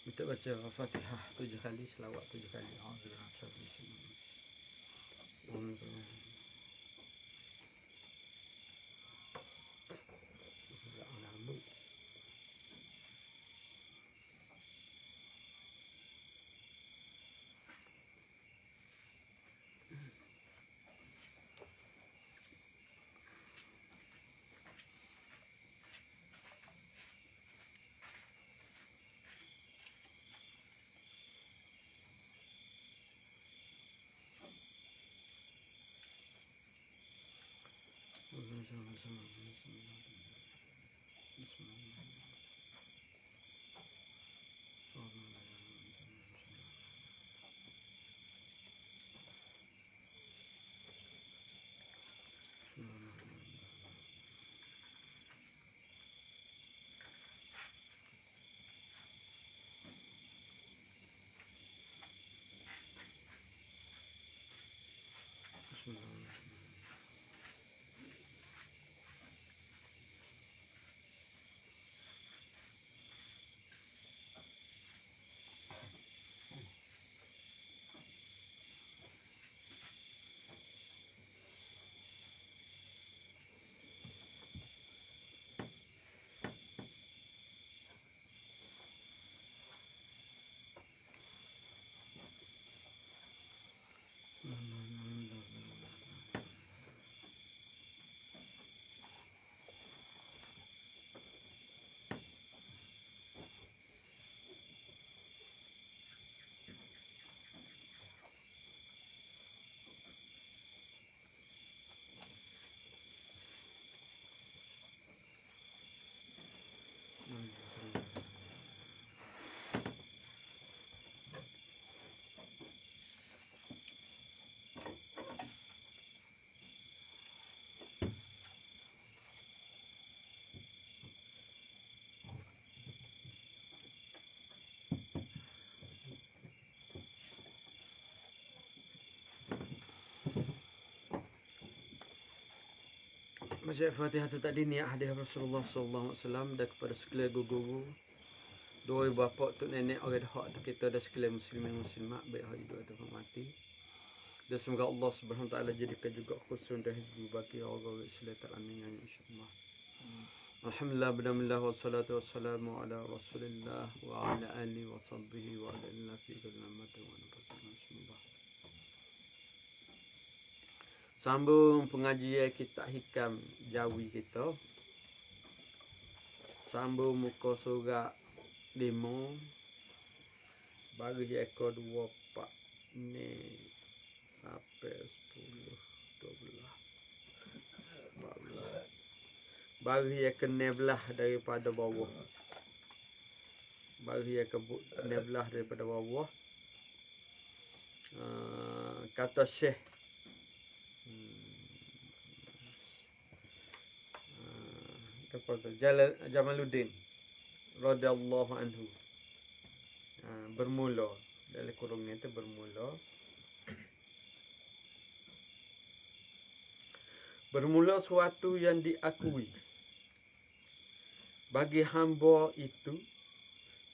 Kita baca Al-Fatihah 7 kali, selawat 7 kali. Baca Fatihah tu tadi niat hadiah Rasulullah sallallahu alaihi wasallam dan kepada sekalian guru-guru, dua ibu bapa, tok nenek, orang dah tu kita dan sekalian muslimin muslimat baik hari hidup ataupun mati. Dan semoga Allah Subhanahu wa taala jadikan juga khusus dan hizb bagi orang-orang Islam teramin insya-Allah. Alhamdulillah, bismillah wassalatu wassalamu ala Rasulillah wa ala alihi wa sahbihi wa ala fi kulli namatin wa nafasin. Sambung pengajian kitab hikam Jawi kita. Sambung muka surat 5 bagi ekor 2 4 ni sampai 10 12 14 bagi yang ke-16 daripada bawah. Bagi yang ke-16 daripada bawah. Kata Syekh Jamaluddin radhiyallahu anhu, bermula dalam kurungnya itu bermula suatu yang diakui bagi hamba itu,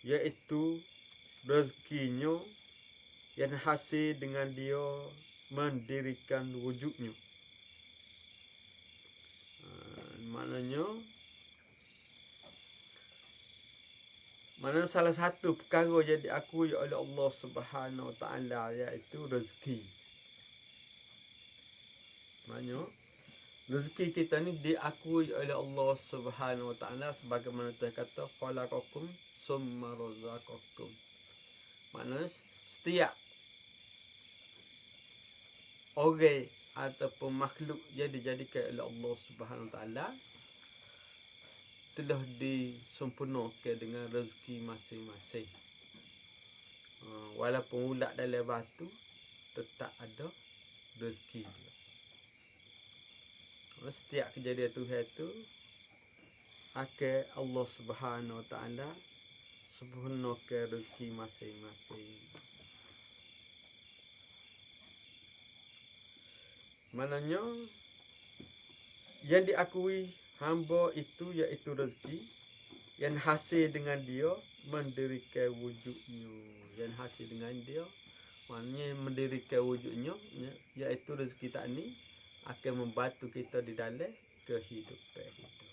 iaitu rezekinya yang hasil dengan dia mendirikan wujudnya. Mana salah satu perkara yang diakui oleh Allah Subhanahu wa taala iaitu rezeki. Maknanya Rezeki kita ni diakui oleh Allah Subhanahu Wa Taala sebagaimana Tuhan kata khalaqakum summa razaqakum. Maknanya setiap orang ataupun makhluk yang dijadikan oleh Allah Subhanahu Wa Taala telah disempurnakan dengan rezeki masing-masing. Walaupun ulat dalam batu tetap ada rezeki dia. Setiap kejadian Tuhan tu akan Allah Subhanahu Wa Taala sempurnakan rezeki masing-masing. Maknanya yang diakui hamba itu iaitu rezeki yang hasil dengan dia mendirikan wujudnya. Yang hasil dengan dia maknanya mendirikan wujudnya iaitu rezeki tak ni akan membantu kita di dalam kehidupan kita.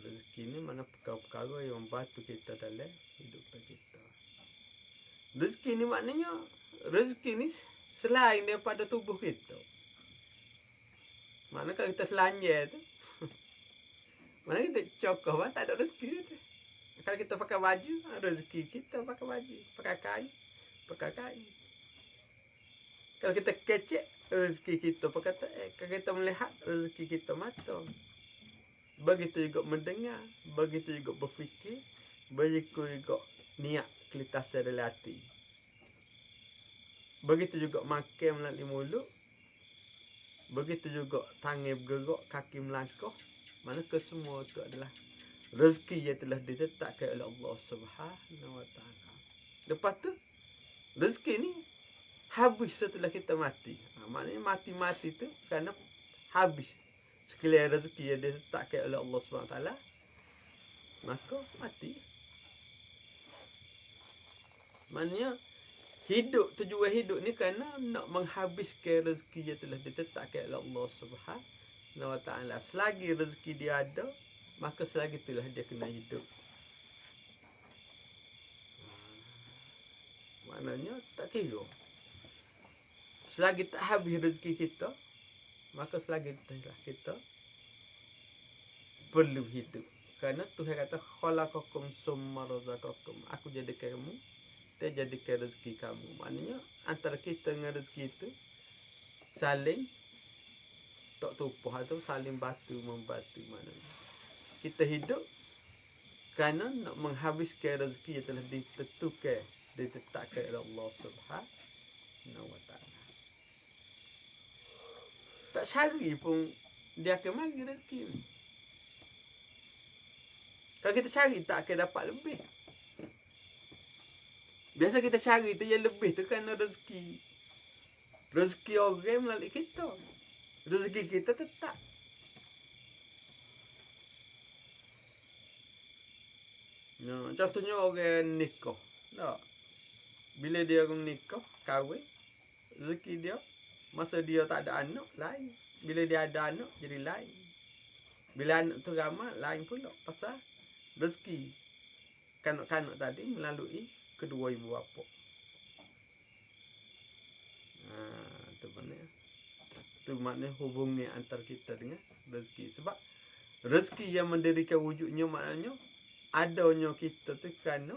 Rezeki ni mana perkara-perkara yang membantu kita dalam kehidupan kita. Rezeki ni maknanya rezeki ni selain daripada tubuh kita. Mana kalau kita selanjir tu mana kita cokoh tak ada rezeki tu. Kalau kita pakai baju, rezeki kita pakai baju, pakai kain. Kalau kita kecek, rezeki kita pakai kalau kita melihat, rezeki kita mata. Begitu juga mendengar, begitu juga berfikir, begitu juga niat kelitasan dalam hati. Begitu juga makan melalui mulut. Begitu juga tangan bergerak, kaki melangkah. Mana kesemua itu adalah rezeki yang telah ditetapkan oleh Allah Subhanahu Wa Taala. Lepas tu, rezeki ni habis setelah kita mati. Maknanya mati-mati tu kerana habis sekalian rezeki yang ditetapkan oleh Allah Subhanahu Wa Taala, maka mati. Maknanya hidup, tujuan hidup ni kerana nak menghabiskan rezeki yang telah ditetapkan oleh Allah Subhanahu Wa Taala. Selagi rezeki dia ada, maka selagi itulah dia kena hidup. Maknanya tak kira. Selagi tak habis rezeki kita, maka selagi itulah kita perlu hidup. Kerana Tuhan kata khalaqakum summa razaqakum. Aku jadikan kamu, dia jadikan rezeki kamu. Maknanya antara kita dengan rezeki itu saling tak tumpah atau saling batu membatu. Maknanya kita hidup kerana nak menghabiskan rezeki yang telah ditentukan, ditetapkan oleh Allah Subhanahu Wa Taala. Tak cari pun dia akan bagi rezeki ni. Kalau kita cari tak akan dapat lebih. Biasa kita cari tu yang lebih tu kerana rezeki. Rezeki orang melalui kita. Rezeki kita tetap. No, contohnya orang nikah. Tak. Bila dia nikah, kahwin, rezeki dia, masa dia tak ada anak, lain. Bila dia ada anak, jadi lain. Bila anak tu ramai, lain pula. Pasal rezeki kanak-kanak tadi melalui kedua ibu bapa. Tu maknanya. Tu maknanya hubungan antara kita dengan rezeki. Sebab rezeki yang mendirikan wujudnya maknanya adanya kita tu kerana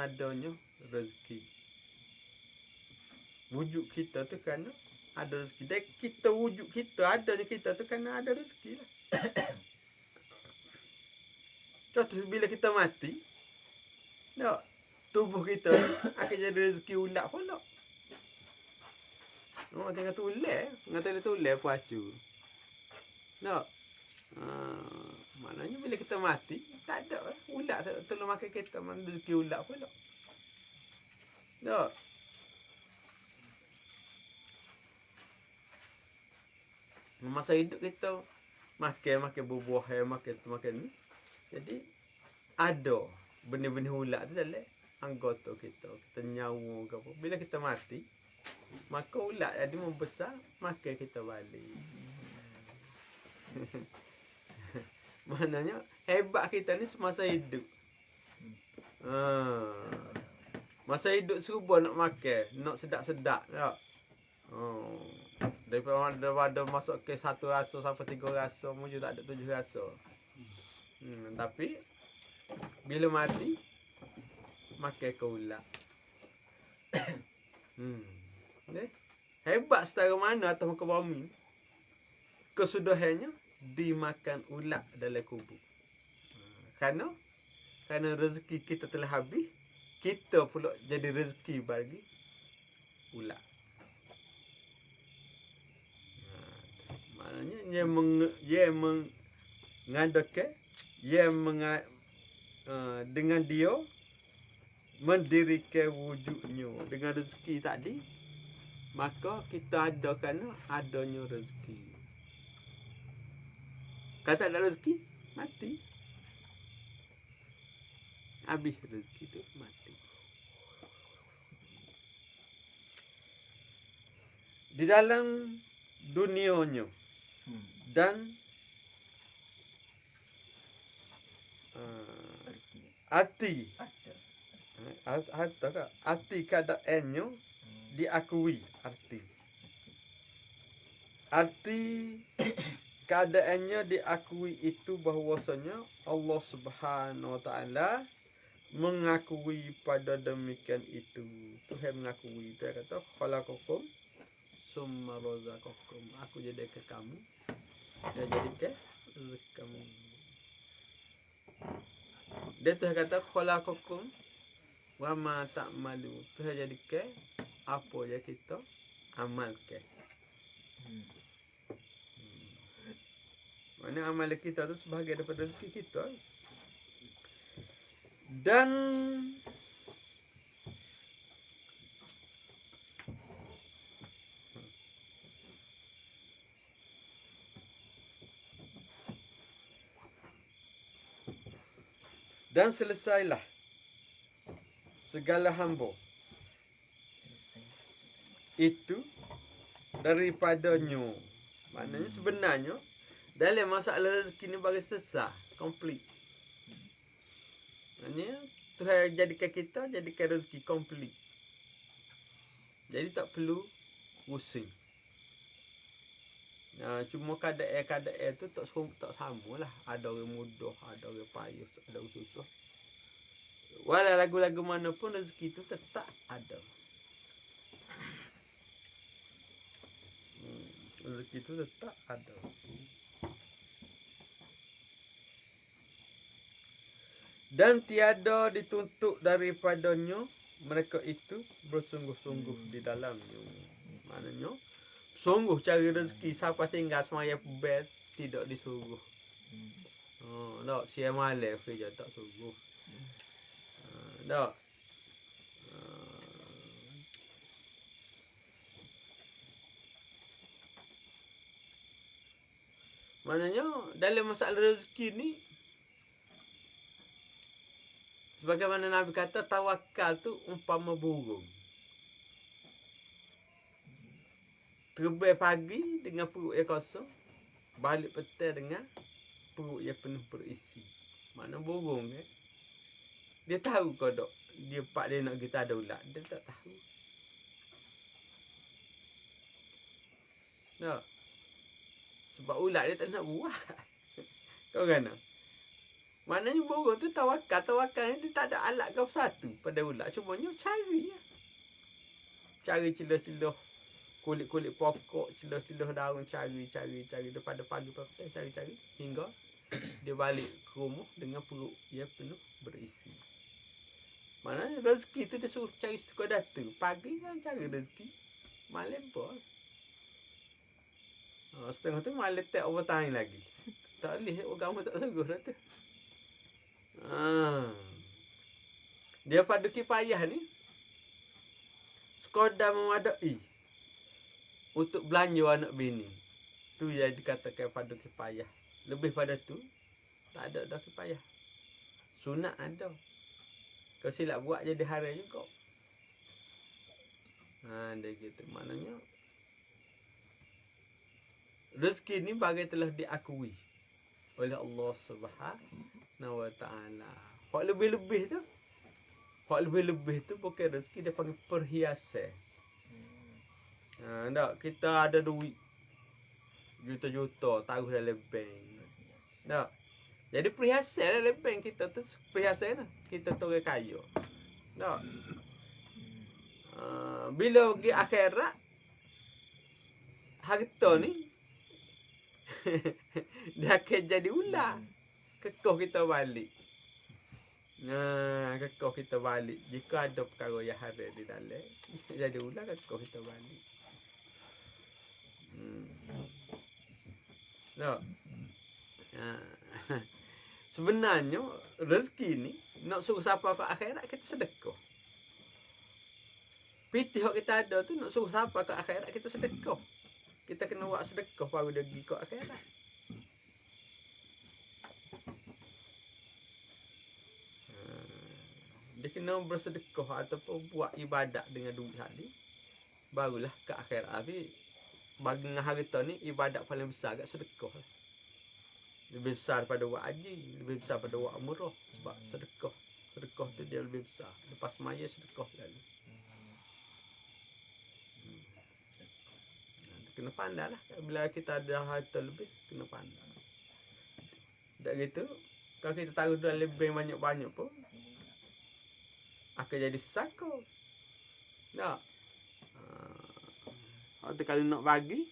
adanya rezeki. Wujud kita tu kerana ada rezeki. Dan kita wujud kita, adanya kita tu kerana ada rezeki lah. Contoh bila kita mati, tak, tubuh kita akan jadi rezeki ulat pula. Oh, tengok tulis, ngata dia tulis puacu. Tak. Maknanya bila kita mati, tak ada ulat tolong makan kita, mana rezeki ulat pula. Tak. Masa hidup kita makan buah-buahan, makan ni. Jadi ada benih-benih ulat tu dalam anggota kita. Kita nyawa ke apa. Bila kita mati, maka ulat jadi membesar, makan kita balik. Maknanya hebat kita ni semasa hidup. Masa hidup serba nak makan, nak sedap-sedap tak? Oh. Daripada masuk ke 1 rasa sampai 3 rasa, mujur tak ada 7 rasa. Tapi bila mati makan ke ulat. Hebat setara mana atas muka bumi. Kesudahannya dimakan ulat dalam kubur. Kerana rezeki kita telah habis, kita pula jadi rezeki bagi ulat. Maknanya dia mengadakan dengan dia mendirikan wujudnya dengan rezeki tadi, maka kita ada kerana adanya rezeki. Kata ada rezeki, mati. Habis rezeki tu mati. Di dalam dunianya dan arti keadaannya diakui arti keadaannya diakui itu bahwasanya Allah Subhanahu Wa Taala mengakui pada demikian itu. Tuhan mengakui, Tuhan kata khalaqakum summa razaqakum, aku jadikan kamu dan jadikan rezeki kamu. Dia Tuhan kata khalaqakum wa ma ta'malu, Tuhan jadikan apa yang kita amalkan. Mana amal kita tu sebahagian daripada rezeki kita. Dan selesailah segala hamba itu daripadanya. Maknanya sebenarnya dalam masalah rezeki ni bagi selesai, komplit. Maknanya Tuhan jadikan kita, jadikan rezeki komplit. Jadi tak perlu pusing. Cuma keadaan tu tak sama lah. Ada orang mudah, ada orang payah, ada orang susah. Walau lagu-lagu mana pun rezeki tu tetap ada. Rezeki tu tetap ada. Dan tiada dituntut daripadanya mereka itu bersungguh-sungguh di dalamnya. Maknanya sungguh cari rezeki siapa tinggal semaya bel tidak disuruh. Tak siang malam kerja tak suruh. Tak. Maknanya dalam masalah rezeki ni, sebagaimana Nabi kata, tawakal tu umpama burung. Terbang pagi dengan perut yang kosong, balik petang dengan perut yang penuh berisi. Mana burung dia tahu kodok dia pak dia nak kita ada ulat, dia tak tahu. Tak. Sebab ulat dia tak nak buat. Kau kan? Maknanya burung tu tawakal ni dia tak ada alat kau satu pada ulat. Cumanya cari lah. Cari celah-celah kulit-kulit pokok, celah-celah daun, cari daripada pagi sampai cari hingga dia balik ke rumah dengan perut yang penuh berisi. Maknanya rezeki tu dia suruh cari setukar data. Pagi kan cari rezeki, malam pun. Setengah tu malam tak overtime lagi. Tak boleh, agama tak sungguh dah tu. Dia fardu kifayah ni sekadar memadai untuk belanja anak bini. Tu yang dikatakan fardu kifayah. Lebih pada tu tak ada dah kifayah. Sunat ada. Kau silap buat jadi haram juga. Dia gitu. Maknanya rezeki ni bagai telah diakui oleh Allah Subhanahu Wa Taala. Hak lebih-lebih tu bukan rezeki, dia panggil perhiasan. Tak, kita ada duit juta-juta taruh dalam bank. Tak. Jadi perhiasan dalam bank kita tu perhiasan lah. Kita tu orang kaya. Tak. Bila pergi akhirat harta ni dia akan jadi ular. Kekoh kita balik. Kekoh kita balik. Jika ada perkara yang haram di dalam, jadi ular kekoh kita balik. Tak. Sebenarnya rezeki ni nak suruh siapa ke akhirat kita sedekah. Pitih yang kita ada tu nak suruh siapa ke akhirat kita sedekah. Kita kena buat sedekah baru dia pergi ke akhirat. Dia kena bersedekah ataupun buat ibadat dengan duit tadi. Barulah ke akhirat. Tapi bagi dengan harta ni ibadat paling besar kat sedekah lah. Lebih besar daripada buat haji, lebih besar daripada buat umrah sebab sedekah. Sedekah tu dia lebih besar. Lepas maya sedekah lalu. Kena pandai lah. Bila kita ada harta lebih, kena pandai. Tak gitu, kalau kita taruh dalam bank banyak-banyak pun akan jadi sako. Tak. Atau kalau nak bagi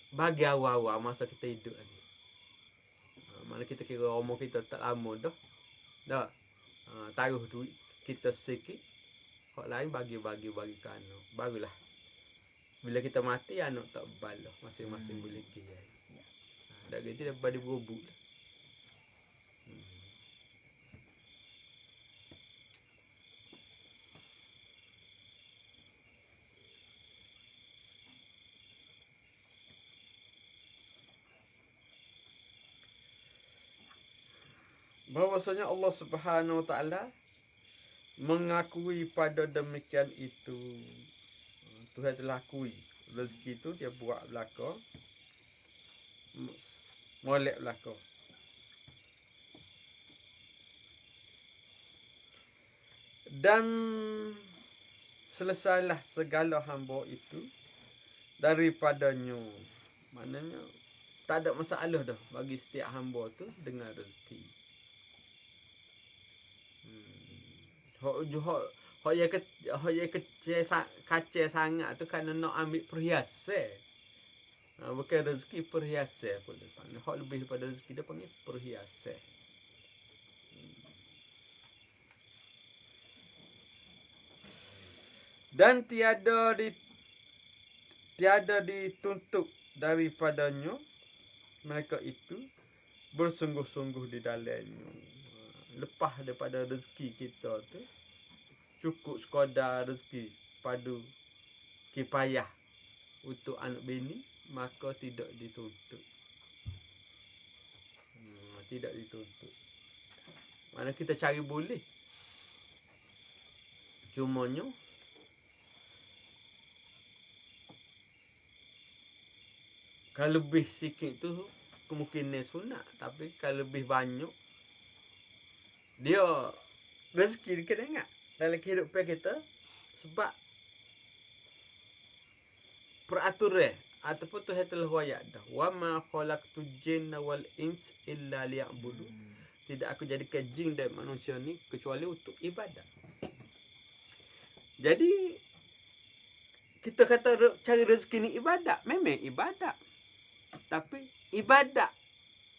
bagi awal-awal masa kita hidup lagi. Mana kita kira umur kita tak lama dah. Tak. Taruh duit kita sikit. Hak lain bagi ke anak. Barulah. Bila kita mati anak tak balah. Masing-masing boleh kira. Tak gitu daripada berubuk lah. Bahwasanya Allah Subhanahu Wa Taala mengakui pada demikian itu. Tuhan telah akui rezeki itu dia buat belaka, molek belaka. Dan selesailah segala hamba itu daripadanya. Maknanya tak ada masalah dah bagi setiap hamba tu dengan rezeki. Hak yang kacau sangat tu kerana nak ambil perhiasan. Bukan rezeki, perhiasan pun dia panggil. Hak lebih daripada rezeki dia panggil perhiasan. Dan tiada dituntut daripadanya mereka itu bersungguh-sungguh di dalamnya. Lepas daripada rezeki kita tu cukup sekadar rezeki padu kifayah untuk anak bini, maka tidak dituntut. Tidak dituntut. Mana kita cari boleh. Cumanya kalau lebih sikit tu kemungkinan sunat, tapi kalau lebih banyak dia rezeki kita ingat dalam kehidupan kita sebab peraturan ataupun Tuhan telah wayak dah. Wa ma khalaqtu jinna wal ins illa liya'budun. Tidak aku jadikan jin dan manusia ni kecuali untuk ibadat. Jadi kita kata cari rezeki ni ibadat, memang ibadat. Tapi ibadat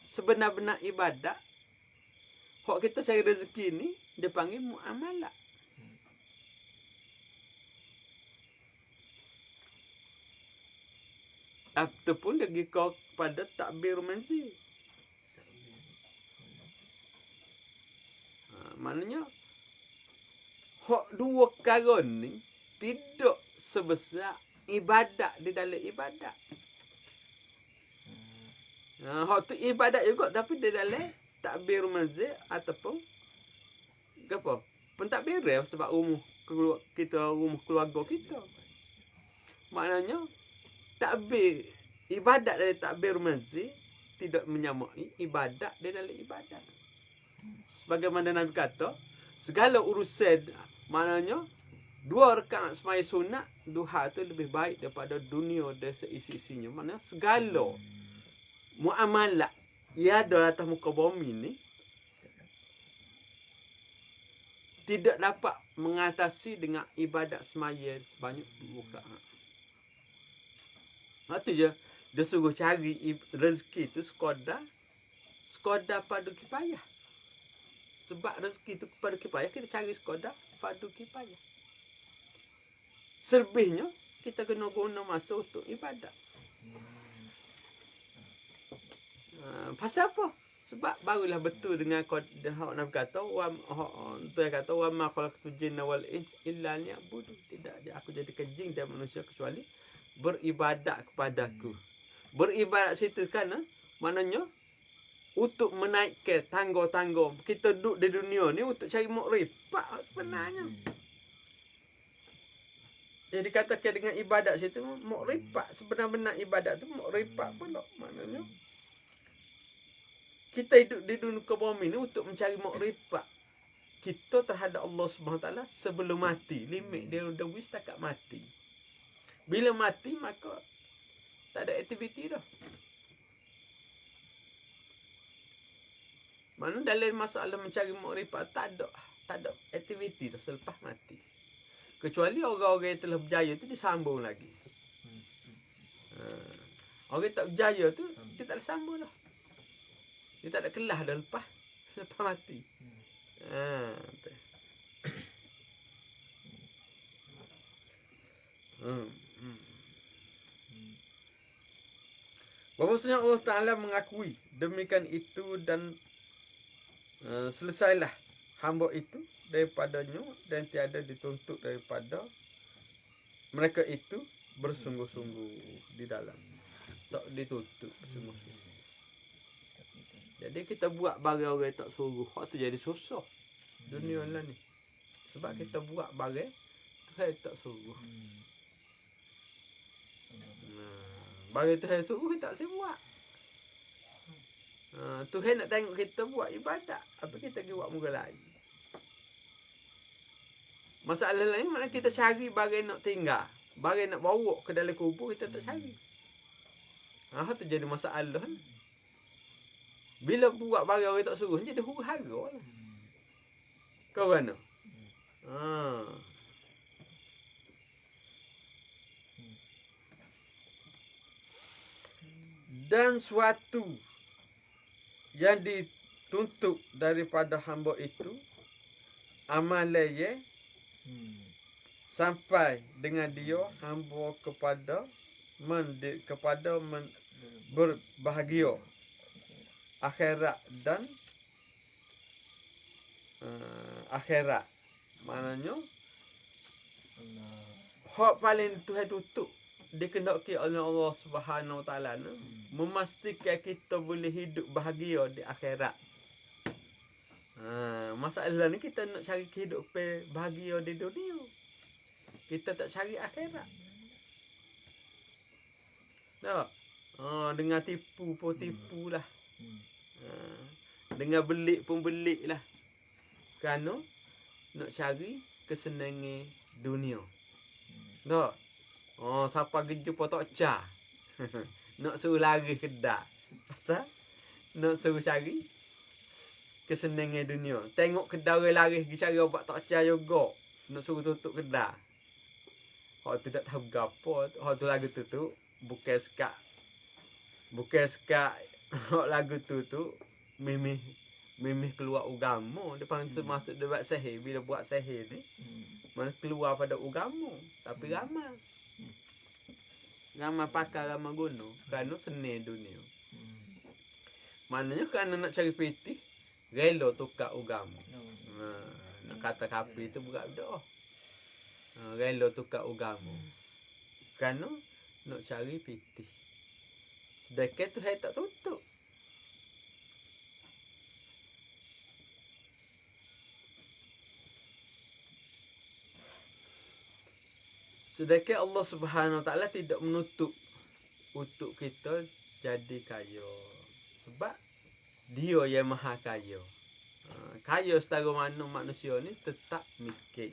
sebenar-benar ibadat hak kita cari rezeki ni dia panggil muamalah. Ataupun lagi kau pada takbir manzil. Maknanya hak dua perkara ni tidak sebesar ibadat di dalam ibadat. Hak tu ibadat juga tapi di dalam takbir manzil ataupun apa? Pentadbir sebab rumah keluarga kita. Maknanya takbir ibadat dari takbir manzil tidak menyamai ibadat di dalam ibadat. Sebagaimana Nabi kata, segala urusan maknanya 2 rakaat semaya sunat duha tu lebih baik daripada dunia dan seisi-isinya. Mana segala muamalat ia ada atas muka bumi ni tidak dapat mengatasi dengan ibadat semaya sebanyak 2 rakaat. Itu je dia suruh cari rezeki tu sekadar fardu kifayah. Sebab rezeki tu fardu kifayah, kita cari sekadar fardu kifayah. Selebihnya kita kena guna masa untuk ibadat. Pasal apa? Sebab barulah betul dengan hak Nabi kata tu yang kata wa ma khalaqtul jinna wal ins illa liya'budu. Tidak aku jadikan jin dan manusia kecuali beribadat kepadaku. Beribadat situ kan maknanya untuk menaikkan tangga-tangga kita duduk di dunia ni untuk cari makrifat sebenarnya. Jadi dikatakan dengan ibadat situ makrifat, sebenar-benar ibadat tu makrifat pula. Maknanya kita hidup di dunia bumi ni untuk mencari makrifat kita terhadap Allah Subhanahu Taala sebelum mati. Limit dia dah wis setakat mati. Bila mati maka tak ada aktiviti dah. Mana dalam masalah mencari makrifat tak ada aktiviti dah selepas mati. Kecuali orang-orang yang telah berjaya tu disambung lagi. Orang yang tak berjaya tu dia tak ada sambung dah. Dia tak ada kelah dah lepas mati. Bahawasanya Allah Ta'ala mengakui demikian itu dan selesailah hamba itu daripadanya dan tiada dituntut daripada mereka itu bersungguh-sungguh di dalam. Tak dituntut bersungguh-sungguh. Jadi kita buat barang orang tak suruh, hak tu jadi susah dunia lah ni. Sebab kita buat barang Tuhan tak suruh. Barang Tuhan suruh kita tak boleh buat. Tuhan nak tengok kita buat ibadat, apa kita pergi buat muka lain. Masalah lain mana kita cari barang nak tinggal, barang nak bawa ke dalam kubur kita tak cari. Tu jadi masalah. Bila buat barang orang tak suruh jadi huru-hara lah. Kau mana? Dan suatu yang dituntut daripada hamba itu amalan sampai dengan dia hamba kepada berbahagia akhirat dan akhirat. Maknanya hak paling Tuhan tutup dikehendaki oleh Allah Subhanahu Wa Taala memastikan kita boleh hidup bahagia di akhirat. Masalah ni kita nak cari kehidupan bahagia di dunia. Kita tak cari akhirat. Tak. Dengan tipu pun tipu lah. Dengan belik pun belik lah. Kerana nak cari kesenangan dunia. Tak. Siapa jumpa tok ca. Nak suruh lari kedai. Pasal nak suruh cari kesenangan dunia. Tengok kedai orang lari pergi cari obat tok ca juga. Nak suruh tutup kedai. Hak tu tak tahu gapo. Hak tu lagu tutup bukan sekat. Bukan sekat hak lagu tu mimih keluar agama. Depan tu masuk dia buat sihir. Bila buat sihir ni mana keluar pada agama. Tapi ramal. Ramal pakar, ramal guna. Kerana seni dunia. Maknanya kerana nak cari pitih, rela tukar agama. Nak kata kafir tu berat dah. Rela tukar agama. Kerana nak cari pitih. Sedekah tu saya tak tutup. Sedekah Allah Subhanahu Wa Taala tidak menutup untuk kita jadi kaya. Sebab dia yang maha kaya. Kaya setara mana manusia ni tetap miskin.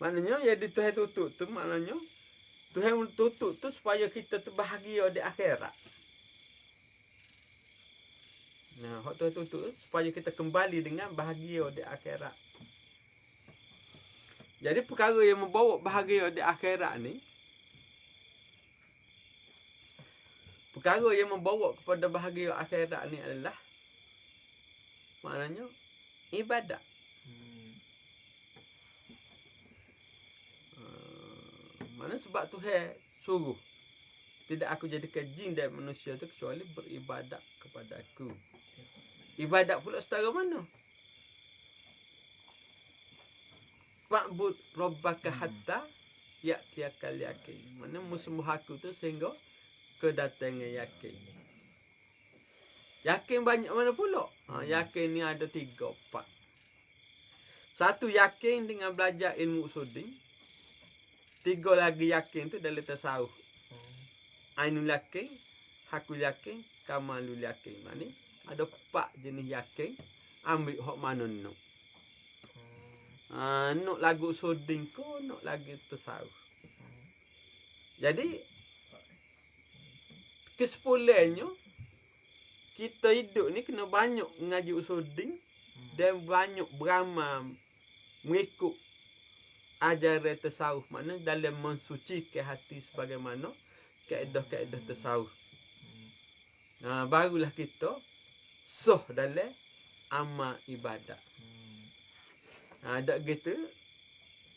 Maknanya jadi Tuhan tutup tu maknanya Tuhan tutup tu supaya kita tu bahagia di akhirat. Nah, hak Tuhan tutup tu supaya kita kembali dengan bahagia di akhirat. Jadi perkara yang membawa bahagia di akhirat ni, perkara yang membawa kepada bahagia akhirat ni adalah maknanya ibadat. Mana sebab Tuhan suruh tidak aku jadikan jin dan manusia tu kecuali beribadat kepada aku. Ibadat pula setara mana? Fa'bud rabbaka hatta ya'tiyakal yaqin. Mana musuh aku tu sehingga kedatangan yakin. Yakin banyak mana pula? Yakin ni ada 3, 4. Satu, yakin dengan belajar ilmu usudin. 3 lagi yakin tu dalam tasawuf. Ainul yakin, hakul yakin, kamalul yakin. Mana ada 4 jenis yakin. Ambil hak mana nak. Nak lagu usudin ko, nak lagi tasawuf. Jadi kesimpulannya kita hidup ni kena banyak ngaji usudin dan banyak beramal mengikut ajaran tasawuf, mana dalam mensucikan hati sebagaimana kaedah-kaedah tasawuf. Barulah kita sah dalam amal ibadat. Tak gitu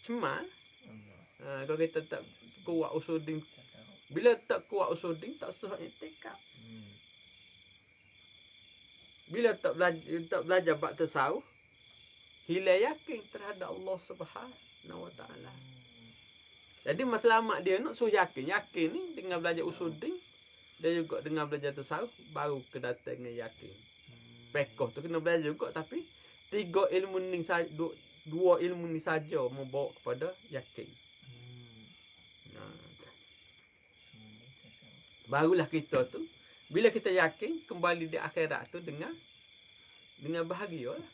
cemal. Kalau kita tak kuat usudin, bila tak kuat usudin tak sah i'tikaf. Bila tak belajar bab tasawuf, hilang yakin terhadap Allah Subhanahu Wa Taala. Jadi matlamat dia nak suruh yakin. Yakin ni dengan belajar usudin dan juga dengan belajar tasawuf baru kedatangan yakin. Fiqh tu kena belajar juga, tapi 3 ilmu ni saja, 2 ilmu ni saja membawa kepada yakin. Barulah kita tu bila kita yakin kembali di akhirat tu dengan bahagia lah.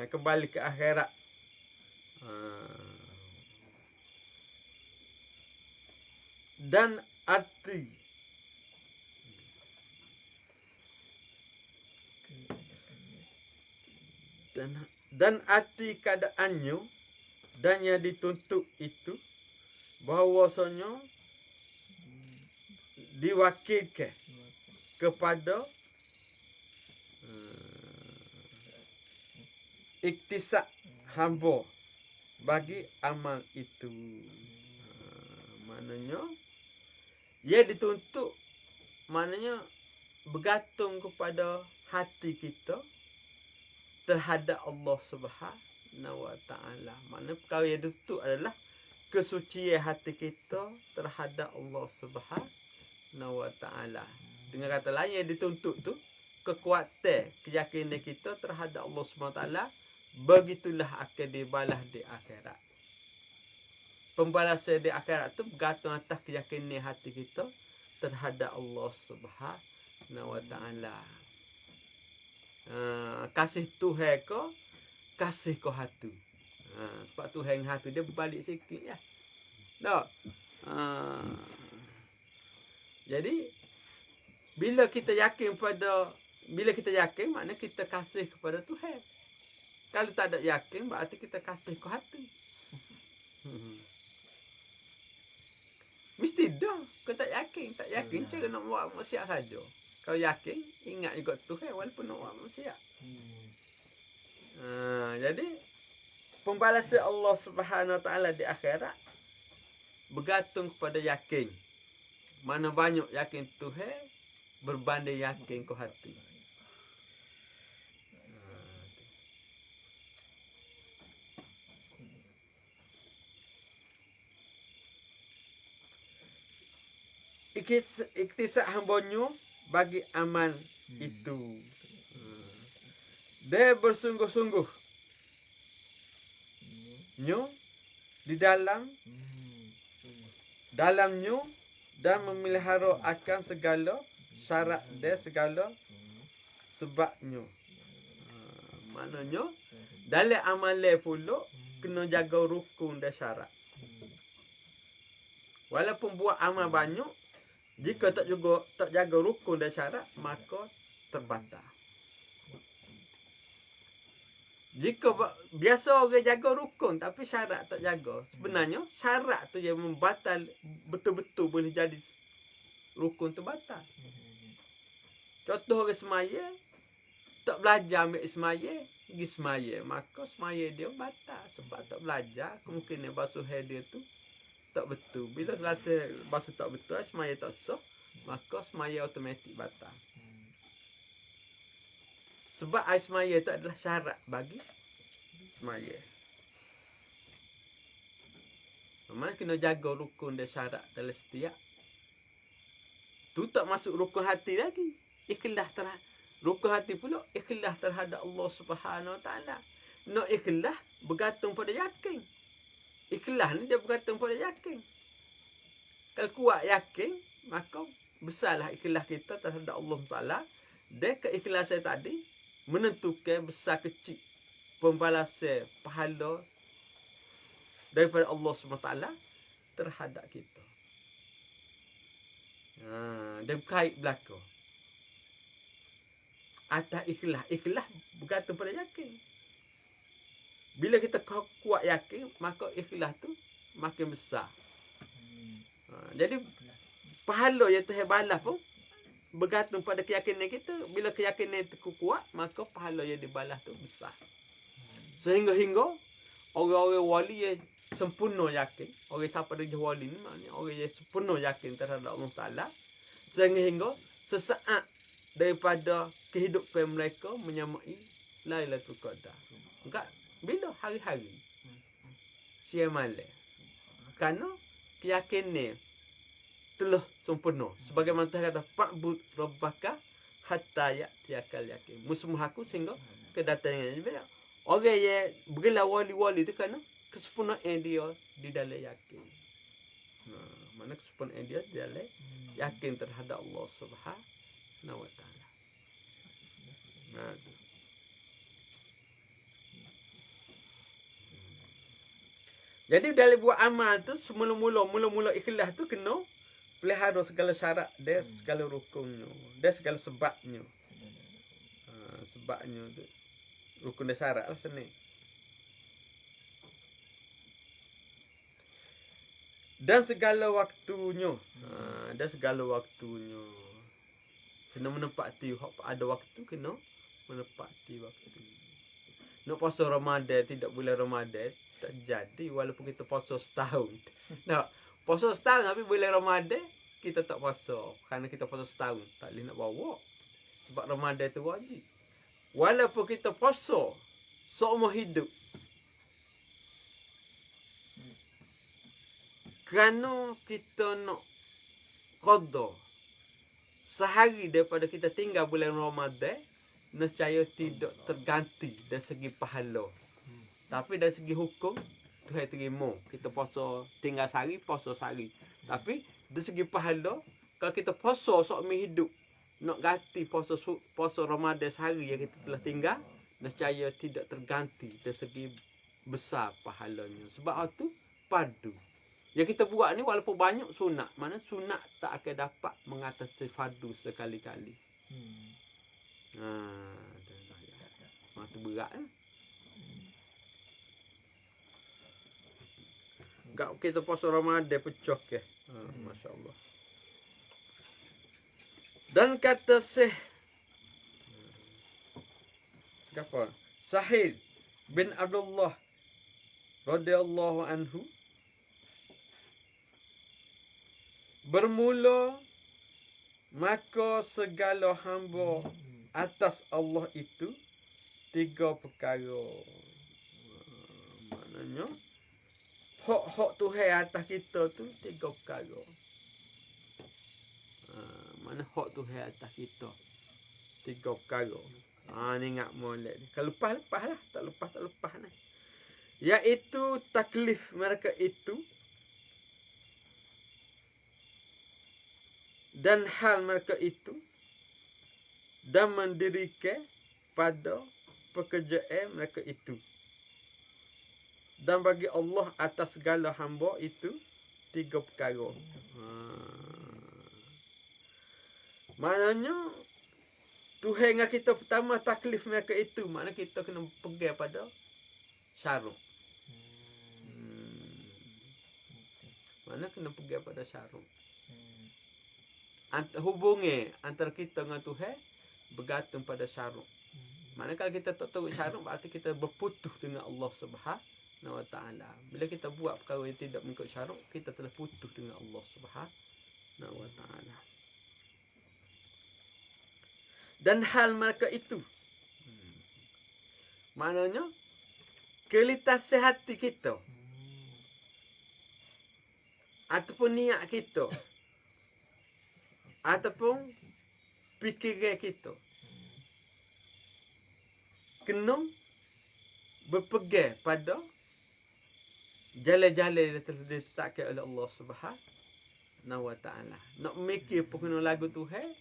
Kembali ke akhirat. Dan arti dan arti keadaannya dan yang dituntut itu bahawasanya diwakilkan kepada iktisad hamba bagi amal itu. Maknanya ia dituntut, maknanya bergantung kepada hati kita terhadap Allah Subhanahu Wa Taala. Maknanya perkara yang dituntut adalah kesucian hati kita terhadap Allah Subhanahu Wa Taala. Dengan kata lain, yang dituntut tu kekuatan keyakinan kita terhadap Allah Subhanahu Wa Taala. Begitulah akan dibalas di akhirat. Pembalasan di akhirat tu bergantung atas keyakinan hati kita terhadap Allah Subhanahu Wa Taala. Kasih Tuhan ke, kasih ke hati. Sebab Tuhan hati dia berbalik sikit ya. Tak? Jadi bila kita yakin maknanya kita kasih kepada Tuhan. Kalau tak ada yakin berarti kita kasih ke hati. Mesti dah. Kau tak yakin cara nak buat maksiat saja. Kalau yakin, ingat juga Tuhan walaupun nak buat maksiat. Jadi pembalasan Allah Subhanahu Wa Taala di akhirat bergantung kepada yakin. Mana banyak yakin Tuhan berbanding yakin ke hati. Iktisad hambanya bagi amal itu. Dia bersungguh-sungguh di dalamnya dan memelihara akan segala syarat dan segala sebabnya. Maknanya Dalam amalan pula kena jaga rukun dan syarat. Walaupun buat amal banyak, jika tak jaga rukun dan syarat, maka terbatal. Jika biasa orang jaga rukun tapi syarat tak jaga, sebenarnya syarat tu yang membatal betul-betul boleh jadi rukun tu batal. Contoh orang semaya tak belajar ambil semaya, pergi semaya, maka semaya dia batal sebab tak belajar, kemungkinan basuh hair dia tu tak betul. Bila rasa basuh tak betul, semaya tak sah, maka semaya automatik batal. Sebab air semaya tu adalah syarat bagi semaya. Mana kena jaga rukun dan syarat dalam setiap. Tu tak masuk rukun hati lagi. Ikhlas terhadap rukun hati pula ikhlas terhadap Allah Subhanahu Wa Taala. Nak ikhlas bergantung pada yakin. Ikhlas ni dia bergantung pada yakin. Kalau kuat yakin, maka besarlah ikhlas kita terhadap Allah Taala. Dan keikhlasan tadi menentukan besar kecil pembalasan pahala daripada Allah SWT terhadap kita. Dan kait belaka. Atas ikhlas. Ikhlas bergantung pada yakin. Bila kita kuat yakin, maka ikhlas tu makin besar. Jadi pahala yang Tuhan balas pun bergantung pada keyakinan kita. Bila keyakinan itu kuat, maka pahala yang dibalas tu besar. Sehingga orang-orang wali yang sempurna yakin, orang siapa dia wali ni maknanya orang yang sempurna yakin terhadap Allah Taala, sehingga sesaat daripada kehidupan mereka menyamai Lailatul Qadar. Enggak, bila hari-hari siang malam. Kerana keyakinan telah sempurna. Sebagaimana Tuhan kata, fa'bud rabbaka hatta ya'tiyakal yakin. Musmuh aku sehingga kedatangan. Jadi orang yang bergelar wali-wali tu kerana kesempurnaan dia di dalam yakin. Mana kesempurnaan dia di dalam yakin terhadap Allah Subhanahu Wa Taala. Jadi dalam buat amal tu mula-mula ikhlas tu kena pelihara segala syarat dia, segala rukunnya, dia segala sebabnya. Sebabnya tu rukun dan syarat lah sini. Dan segala waktunya. Dan segala waktunya. Kena menepati ada waktu, kena menepati waktu. Nak puasa Ramadan, tidak bulan Ramadan, tak jadi walaupun kita puasa setahun. Nak puasa setahun tapi bulan Ramadan kita tak puasa. Kerana kita puasa setahun, tak boleh nak bawa. Sebab Ramadan tu wajib. Walaupun kita puasa seumur hidup, kerana kita nak qada sehari daripada kita tinggal bulan Ramadan, nescaya tidak terganti dari segi pahala. Tapi dari segi hukum, Tuhan terima. Kita puasa tinggal sehari, puasa sehari. Tapi dari segi pahala, kalau kita puasa seumur hidup, nak ganti puasa Ramadan sehari yang kita telah tinggal, nescaya tidak terganti dari segi besar pahalanya. Sebab itu padu. Yang kita buat ni walaupun banyak sunat, mana sunat tak akan dapat mengatasi fardu sekali-kali. Itu berat kan? Enggak kita puasa Ramadan pecah ke. Masya-Allah. Dan kata Syekh siapa? Sahil bin Abdullah radhiyallahu anhu, bermula maka segala hamba atas Allah itu tiga perkara. Maknanya hak Tuhan atas kita tu tiga perkara. Mana hak Tuhan atas kita tiga perkara. Ni ingat molek ni. Kalau lepas lah, tak lepas ni. Iaitu taklif mereka itu dan hal mereka itu, dan mendirikan pada pekerjaan mereka itu. Dan bagi Allah atas segala hamba itu 3 perkara. Maknanya Tuhan dengan kita pertama taklif mereka itu, maknanya kita kena pegang pada syarat. Mana kena pegang pada syarat. Hubungi antara kita dengan Tuhan bergantung pada syarat. Mana kalau kita tak tahu syarat, berarti kita berputus dengan Allah Subhanahu Wa Taala. Bila kita buat perkara yang tidak mengikut syarat, kita telah putus dengan Allah Subhanahu Wa Taala. Dan hal mereka itu, maknanya kualitas hati kita ataupun niat kita ataupun fikiran kita kena berpegang pada jalan-jalan yang telah ditetapkan oleh Allah Subhanahu Wa Taala. Nak mikir pun kena lagu Tuhan,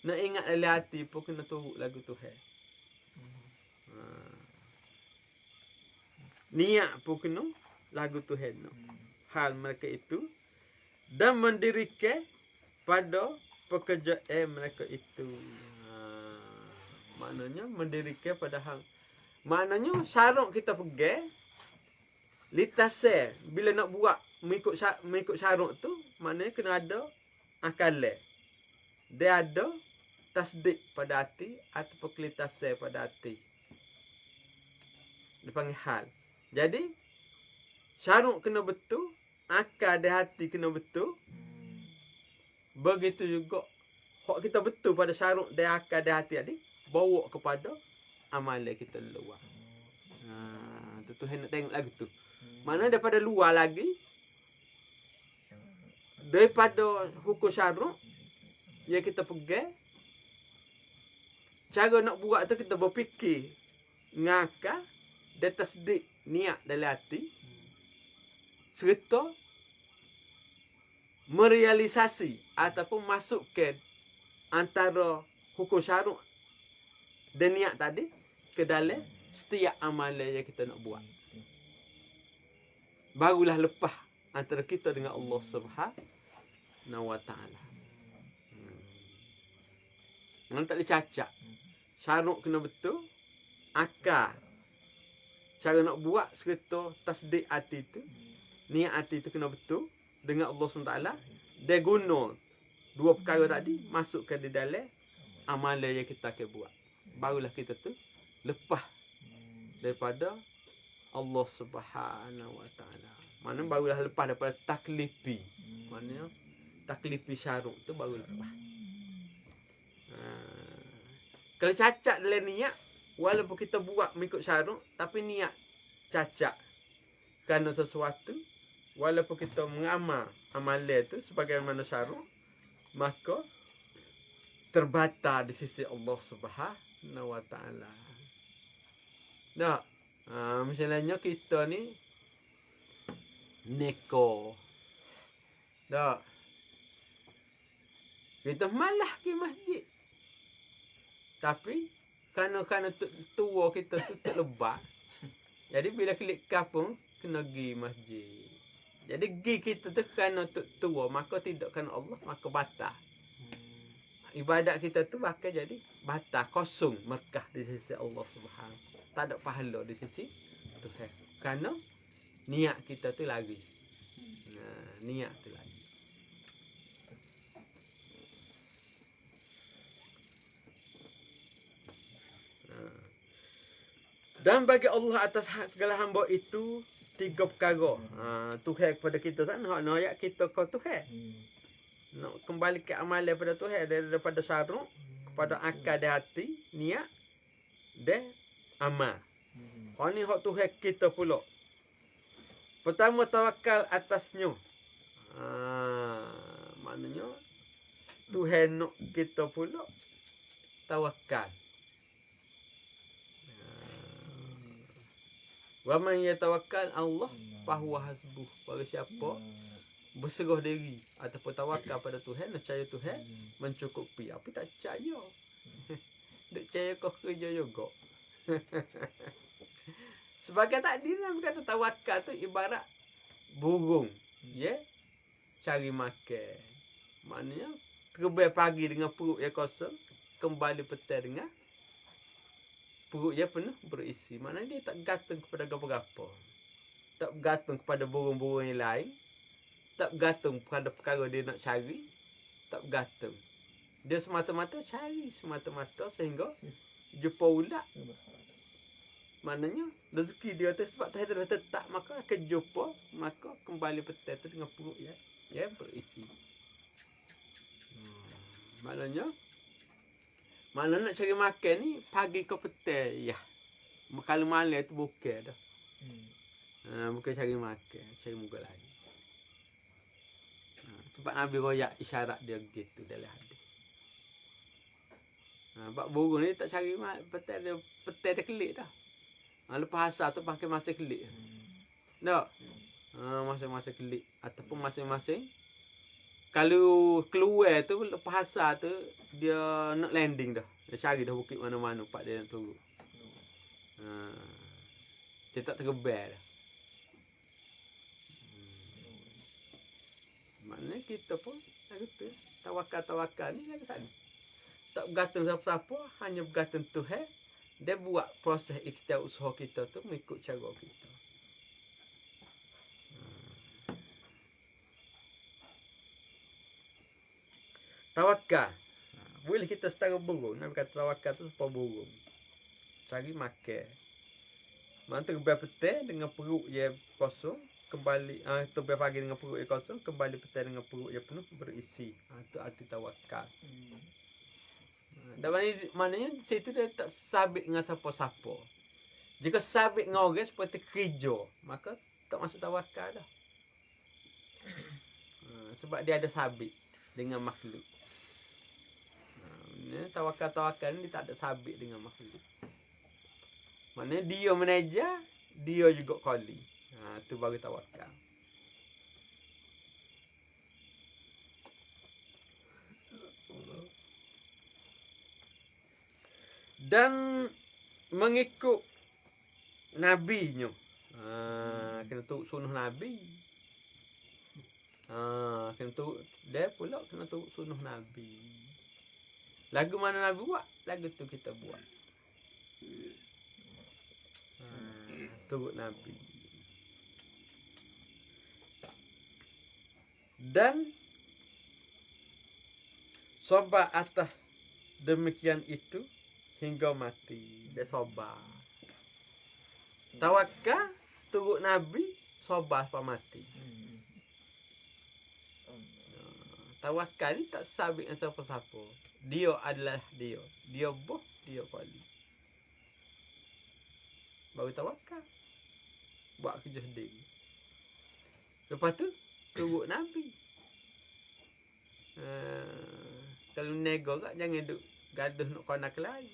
nak ingat dalam hati pun kena turut lagu Tuhan. Niat pun kena lagu Tuhan. Hal mereka itu dan mendirikan pada pekerjaan mereka itu. Maknanya mendirikan pada hal. Maknanya syarat kita pegang litase bila nak buat mengikut syarat tu, maknanya kena ada akalan. Dia ada tasdik pada hati atau kelitase pada hati. Dipanggil hal. Jadi syarat kena betul, akal di hati kena betul. Begitu juga hak kita betul pada syarat di akal di hati tadi, bawa kepada amalan kita luar. Tuhan nak tengok lagu tu. Mana daripada luar lagi, daripada hukum syarat yang kita pegang, cara nak buat tu kita berfikir ngakal dan tasdik niat dalam hati serta merealisasi ataupun masukkan antara hukum syarat dan niat tadi ke dalam setiap amalan yang kita nak buat. Barulah lepas antara kita dengan Allah Subhanahu Wa Taala. Mana tak boleh cacat. Syarat kena betul. Akal. Cara nak buat serta tasdik hati tu. Niat hati tu kena betul. Dengan Allah SWT. Dia guna 2 perkara tadi. Masukkan di dalam amalan yang kita akan buat. Barulah kita tu lepas daripada Allah Subhanahu Wa Taala. Mana barulah lepas daripada taklifi. Maknanya taklifi syarat tu baru lepas. Kalau cacat dalam niat, walaupun kita buat mengikut syarat, tapi niat cacat kerana sesuatu, walaupun kita mengamal amalan itu sebagaimana syarat, maka terbatal di sisi Allah Subhanahu Wa Taala. Nah, misalnya kita ni neko. Dah. Kita malah ke masjid. Tapi kerana tua kita tu tak lebat. Jadi bila klik kapung kena pergi masjid. Jadi pergi kita tu kerana tua, maka tidak kerana Allah, maka batal. Ibadat kita tu bakal jadi batal, kosong Mekah di sisi Allah Subhanahu. Tak ada pahala di sisi Tuhan. Kerana niat kita tu lagi. Niat tu lagi. Dan bagi Allah atas segala hamba itu 3 perkara. Tuhan kepada kita tak nak ayat kita ke Tuhan. Nak kembali ke amalan pada Tuhan daripada syarat kepada akal di hati, niat dan amal. Ini hak Tuhan kita pula. Pertama tawakal atasnya. Maknanya Tuhan nak kita pula tawakal. Wa man yatawakkal Allah fahuwa hasbuh. Bagi siapa berserah diri ataupun tawakal pada Tuhan, percaya Tuhan mencukupi. Apa tak percaya? Tak percaya kau kerja juga. Sebagai tadi Nabi kata tawakal tu ibarat burung. Ya. Cari makan. Maknanya terbang pagi dengan perut yang kosong, kembali petang dengan perut yang penuh berisi. Maknanya dia tak gantung kepada apa-apa. Tak bergantung kepada burung-burung yang lain. Tak bergantung pada perkara dia nak cari. Tak bergantung. Dia semata-mata cari semata-mata sehingga jumpa ulat. Maknanya rezeki dia tu sebab tu dah tetap, maka akan jumpa, maka kembali petang tu dengan perut ya berisi. Maknanya nak cari makan ni pagi ke petang ya. Kalau malam tu bukan dah. Bukan cari makan, cari muka lain. Sebab Nabi royak isyarat dia gitu dalam hadis. Bak burung ni tak cari petang dia kelik dah. Lepas asar tu pakai masa kelik. Tak? Masa-masa kelik ataupun masing-masing kalau keluar tu lepas asar tu dia nak landing dah. Dia cari dah bukit mana-mana pak dia nak turun. Dia tak tergebel dah. Maknanya kita pun lagu tu tawakal ni lagu sana. Tak bergantung siapa-siapa, hanya bergantung Tuhan. Dia buat proses ikhtiar usaha kita tu mengikut cara kita. Tawakal. Boleh kita setara burung. Nabi kata tawakal tu serupa burung. Cari makan. Mantu terbang petang dengan perut yang kosong, kembali terbang pagi dengan perut yang kosong, kembali petang dengan perut yang penuh berisi. Itu arti tawakal. Dan maknanya di situ dia tak sabit dengan siapa-siapa. Jika sabit dengan orang seperti kerja, maka tak masuk tawakal dah. Sebab dia ada sabit dengan makhluk. Tawakal ni dia tak ada sabit dengan makhluk. Maknanya dia manager, dia juga kali. Tu baru tawakal. Dan mengikut nabinya. Kena turut sunnah nabi. Kena turut dia pula kena turut sunnah nabi. Lagu mana nabi buat, lagu tu kita buat. Turut nabi. Dan sabar atas demikian itu hingga mati. Dia sabar. Tawakal turut Nabi, sabar sampai mati. Tawakal ni tak sabit dengan siapa-siapa. Dia adalah dia. Dia boh, dia kali. Baru tawakal. Buat kerja sendiri. Lepas tu, turut Nabi. Kalau nego kat, jangan duk gaduh nak kena ke lain.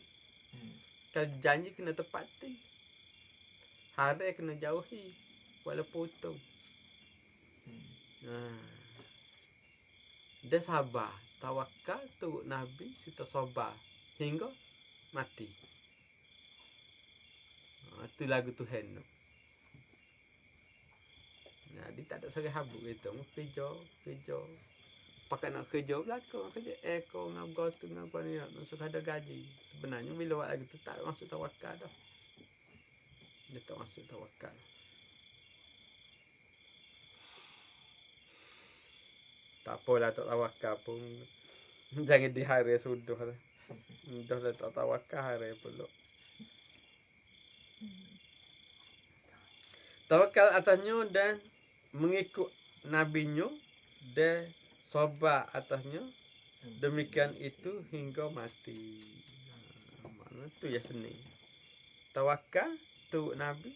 Kalau janji kena tepati. Hari kena jauhi. Walaupun potong. Dia sabar. Tawakal turut Nabi. Serta sabar. Hingga mati. Itu lagu Tuhan tu. Dia tak ada serai habuk gitu. Kerja. Pakai nak kerja belakang, kerja ekor dengan gotu dengan apa ni nak suka ada gaji. Sebenarnya bila buat lagi tu tak masuk tawakal dah. Dia tak masuk tawakal. Tak apalah tak tawakal pun. Jangan di hari sudah lah. Dah tak tawakal hari pula. Tawakal atasnya dan mengikut nabinya dan sabar atasnya, demikian itu hingga mati. Mana tu ya seni. Tawakal turut Nabi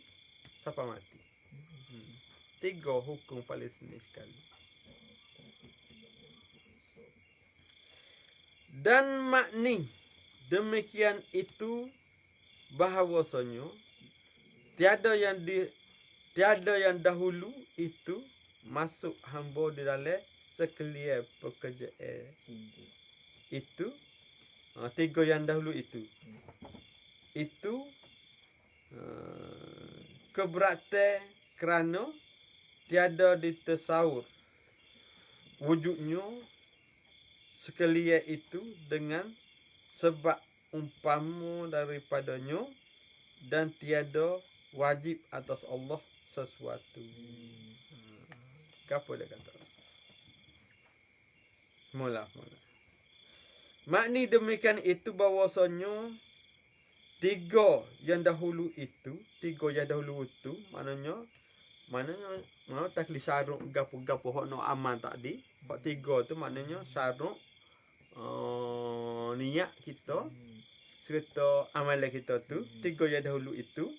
sampai mati. 3 hukum paling seni sekali. Dan makni demikian itu bahawasanya tiada yang dahulu itu masuk hamba di dalam sekalian pekerjaan itu 3 yang dahulu itu keberatan kerana tiada ditesaur wujudnya sekalian itu dengan sebab umpama daripadanya dan tiada wajib atas Allah sesuatu. Apa dia kata? Mula. Makni demikian itu bahawasanya tiga yang dahulu itu, maknanya takli syaruk gapo-gapo hok no aman tadi. Hok tiga tu maknanya syaruk niat kita serta amalan kita tu, tiga yang dahulu itu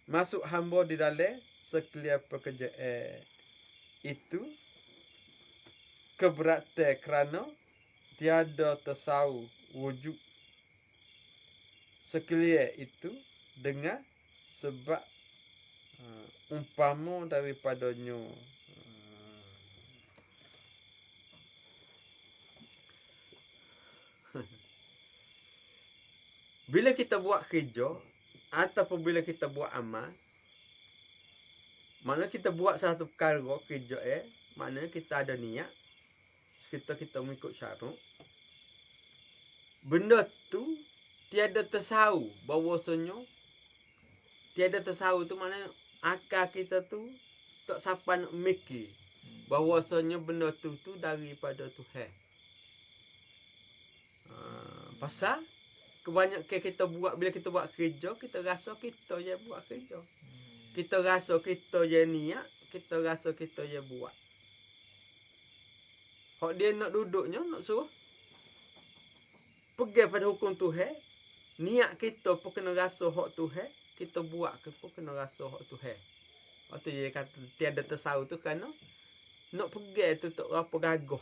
masuk hamba di dalam sekalian pekerjaan itu keberatan kerana tiada tasawuf wujud sekalian itu dengan sebab umpama daripadanya. Bila kita buat kerja ataupun bila kita buat amal, mana kita buat satu perkara kerja maknanya kita ada niat, kita mengikut syarat. Benda tu tiada tersau bahawasanya tiada tersau tu maknanya akal kita tu tak sampai nak mikir bahawasanya benda tu daripada Tuhan. Pasal kebanyakan kita buat, bila kita buat kerja, kita rasa kita je buat kerja. Kita rasa kita je niat, kita rasa kita je buat. Hak dia nak duduknya, nak suruh pergi pada hukum Tuhan, niat kita pun kena rasa hak Tuhan, kita buat ke pun kena rasa hak Tuhan. Waktu dia kata tiada tersau tu kerana nak pergi tu tak apa gagah.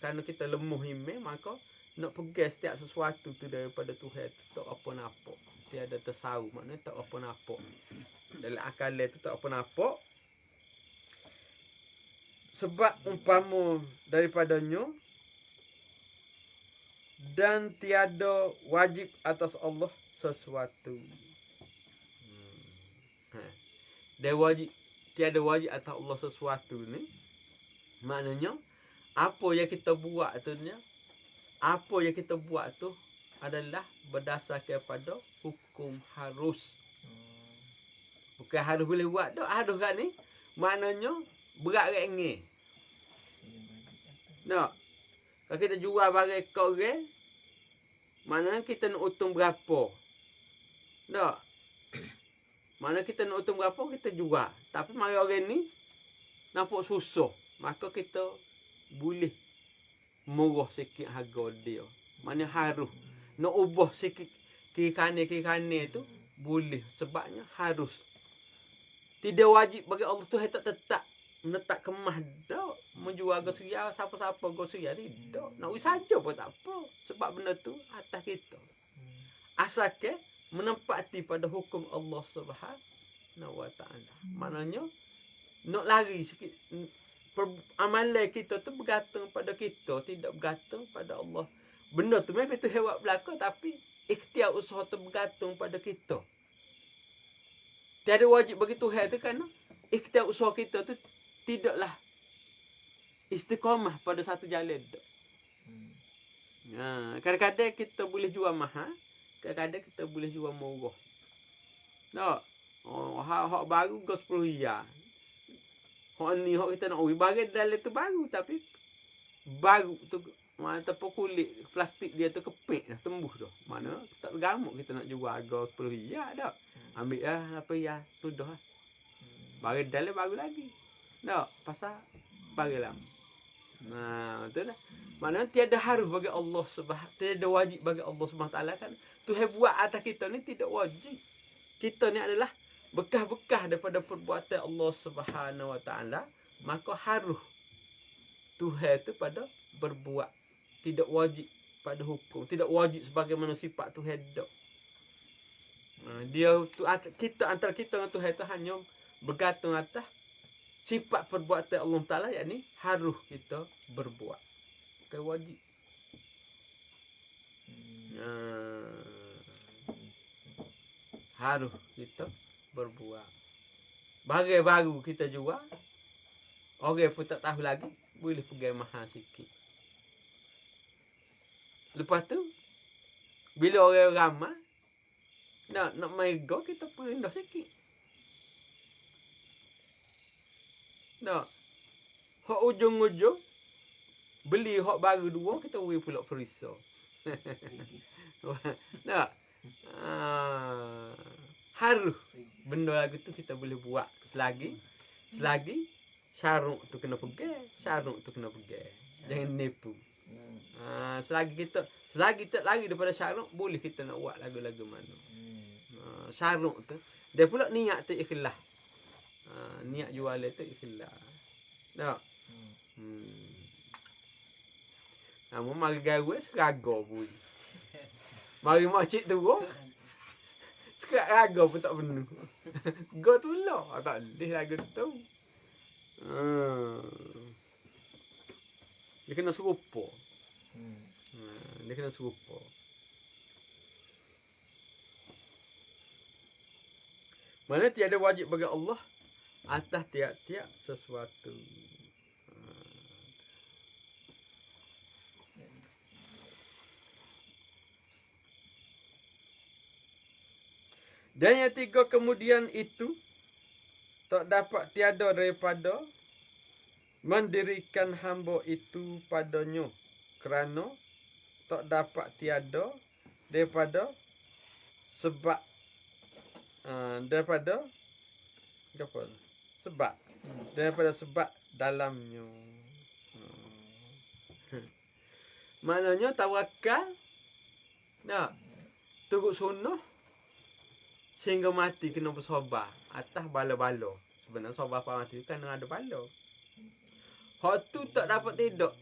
Kerana kita lemah iman, maka nak pergi setiap sesuatu tu daripada Tuhan tu tak apa nampak. Tiada tersau, maknanya tak apa nampak. Dalam akal tu tak apa nampak. Sebab umpama daripadanya dan tiada wajib atas Allah sesuatu. Dia wajib, tiada wajib atas Allah sesuatu ni, maknanya apa yang kita buat tu ni, apa yang kita buat tu adalah berdasarkan pada hukum harus. Bukan harus boleh buat dah, harus kan ni maknanya berat ringan. Nak kalau kita jual barang ke orang, maknanya kita nak untung berapa. Tak? Mana kita nak untung berapa, kita jual. Tapi mari orang ni nampak susah, maka kita boleh murah sikit harga dia. Mana harus nak ubah sikit kiri kanan tu boleh, sebabnya harus. Tidak wajib bagi Allah tu tak tetap menetap kemah dak menjual ke seria siapa-siapa ke seria tidak. Nak wis saja pun tak apa, sebab benda tu atas kita. Asalkan menempati pada hukum Allah Subhanahu wa taala. Maknanya nak lari sikit, amalan kita tu bergantung pada kita, tidak bergantung pada Allah. Benda tu memang itu hewan belaka, tapi ikhtiar usaha tu bergantung pada kita. Tiada wajib bagi Tuhan tu kerana ikhtiar usaha kita tu tidaklah istiqamah pada satu jalan tu. Kadang-kadang kita boleh jual mahal, kadang-kadang kita boleh jual murah. Tak? Hak baru ke 10 riyal. Hak ni hak kita nak barang dalam tu baru, tapi baru tu ataupun kulit plastik dia tu kepek dah, tembus dah. Mana tak bergamuk kita nak jual harga 10 riyal dah. Ambil lah 8 riyal, sudah lah. Barang dalam baru lagi. Tak? Pasal barang lama. Betul lah. Maknanya tiada harus bagi Allah Subhanahu, tiada wajib bagi Allah Subhanahu taala kan. Tuhan buat atas kita ni tidak wajib. Kita ni adalah bekas-bekas daripada perbuatan Allah Subhanahu wa taala, maka harus Tuhan tu pada berbuat. Tidak wajib pada hukum, tidak wajib sebagaimana sifat Tuhan dak. Dia tu kita antara kita dengan Tuhan tu hanya bergantung atas sifat perbuatan Allah Taala, yakni harus kita berbuat. Bukan wajib. Harus kita berbuat. Barang baru kita jual, orang pun tak tahu lagi, boleh pergi mahal sikit. Lepas tu, bila orang ramai, nak main go, kita perendah sikit. Nak, hak ujung-ujung, beli hak baru 2, kita beri pula perisa. Nak, harus benda lagu tu kita boleh buat selagi syaruk tu kena pegang, syaruk tu kena pegang. Jangan nipu. Selagi tak lari daripada syaruk, boleh kita nak buat lagu-lagu mana. Syaruk tu, dia pula niat tu ikhlas. Niat jual tu ikhlas. Tak? Namun mari gawe seraga pun. Mari makcik tu sekerat raga pun tak penuh. Go tu lah. Tak boleh lagu tu. Dia kena serupa. Dia kena serupa. Mana tiada wajib bagi Allah atas tiap-tiap sesuatu. Dan yang tiga kemudian itu tak dapat tiada daripada mendirikan hamba itu padanya, kerana tak dapat tiada daripada sebab daripada apa? Daripada sebab dalamnya. Maknanya tawakal nak turut sunnah sehingga mati kena bersabar atas bala-bala. Sebenarnya sabar pada mati kan ada bala. Hak tu tak dapat tidak.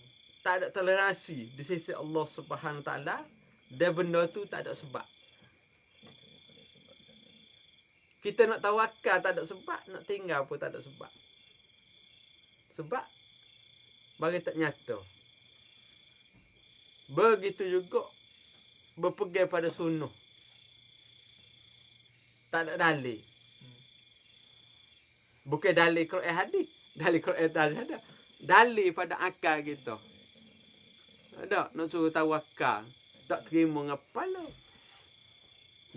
Tak ada toleransi di sisi Allah Subhanahu Wa Taala. Dan benda tu tak ada sebab. Kita nak tawakal tak ada sebab, nak tinggal pun tak ada sebab. Sebab bagi tak nyata. Begitu juga berpegang pada sunnah. Tak ada dalil. Bukan dalil Quran hadis. Dalil Quran tak ada. Dalil pada akal kita. Ada nak suruh tawakal. Tak terima ngapala.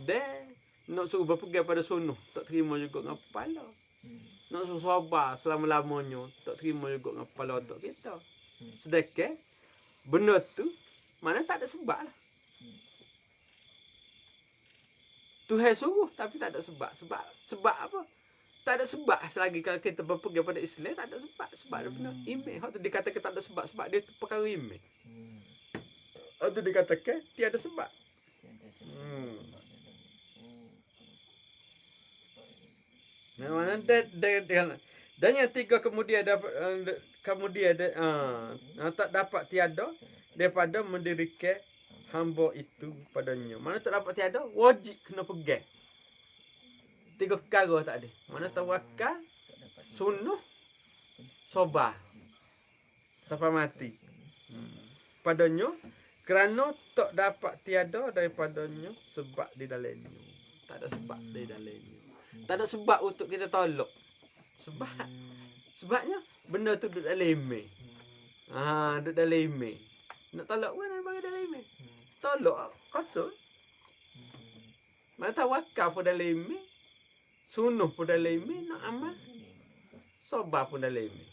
Dan nak suruh berpegang pada sunnah. Tak terima juga ngapala. Nak suruh sabar selama-lamanya. Tak terima juga ngapala otak kita. Sedekah benda tu mana tak ada sebab lah. Tuhan suruh tapi tak ada sebab. Sebab apa? Tak ada sebab selagi kalau kita berpegang pada Islam tak ada sebab. Sebab dia benar iman. Hak tu dikatakan tak ada sebab dia tu perkara iman. Hak tu dikatakan tiada sebab. Nah, mana dan yang tiga kemudian dapat tak dapat tiada daripada mendirikan hamba itu padanya. Mana tak dapat tiada, wajib kena pegang. Tiga perkara tak ada. Mana tawakal, sunnah, sabar. Sampai mati. Padanya, kerana tak dapat tiada daripadanya sebab di dalamnya. Tak ada sebab di dalamnya. Tak ada sebab untuk kita tolak. Sebabnya, benda tu duduk dalam email. Duduk dalam email. Nak tolak pun nak bagi dalam email. Tolak kosong. Mana tawakal pun dalam email. Sunnah pun dalam email. Nak amal. Sabar pun dalam email.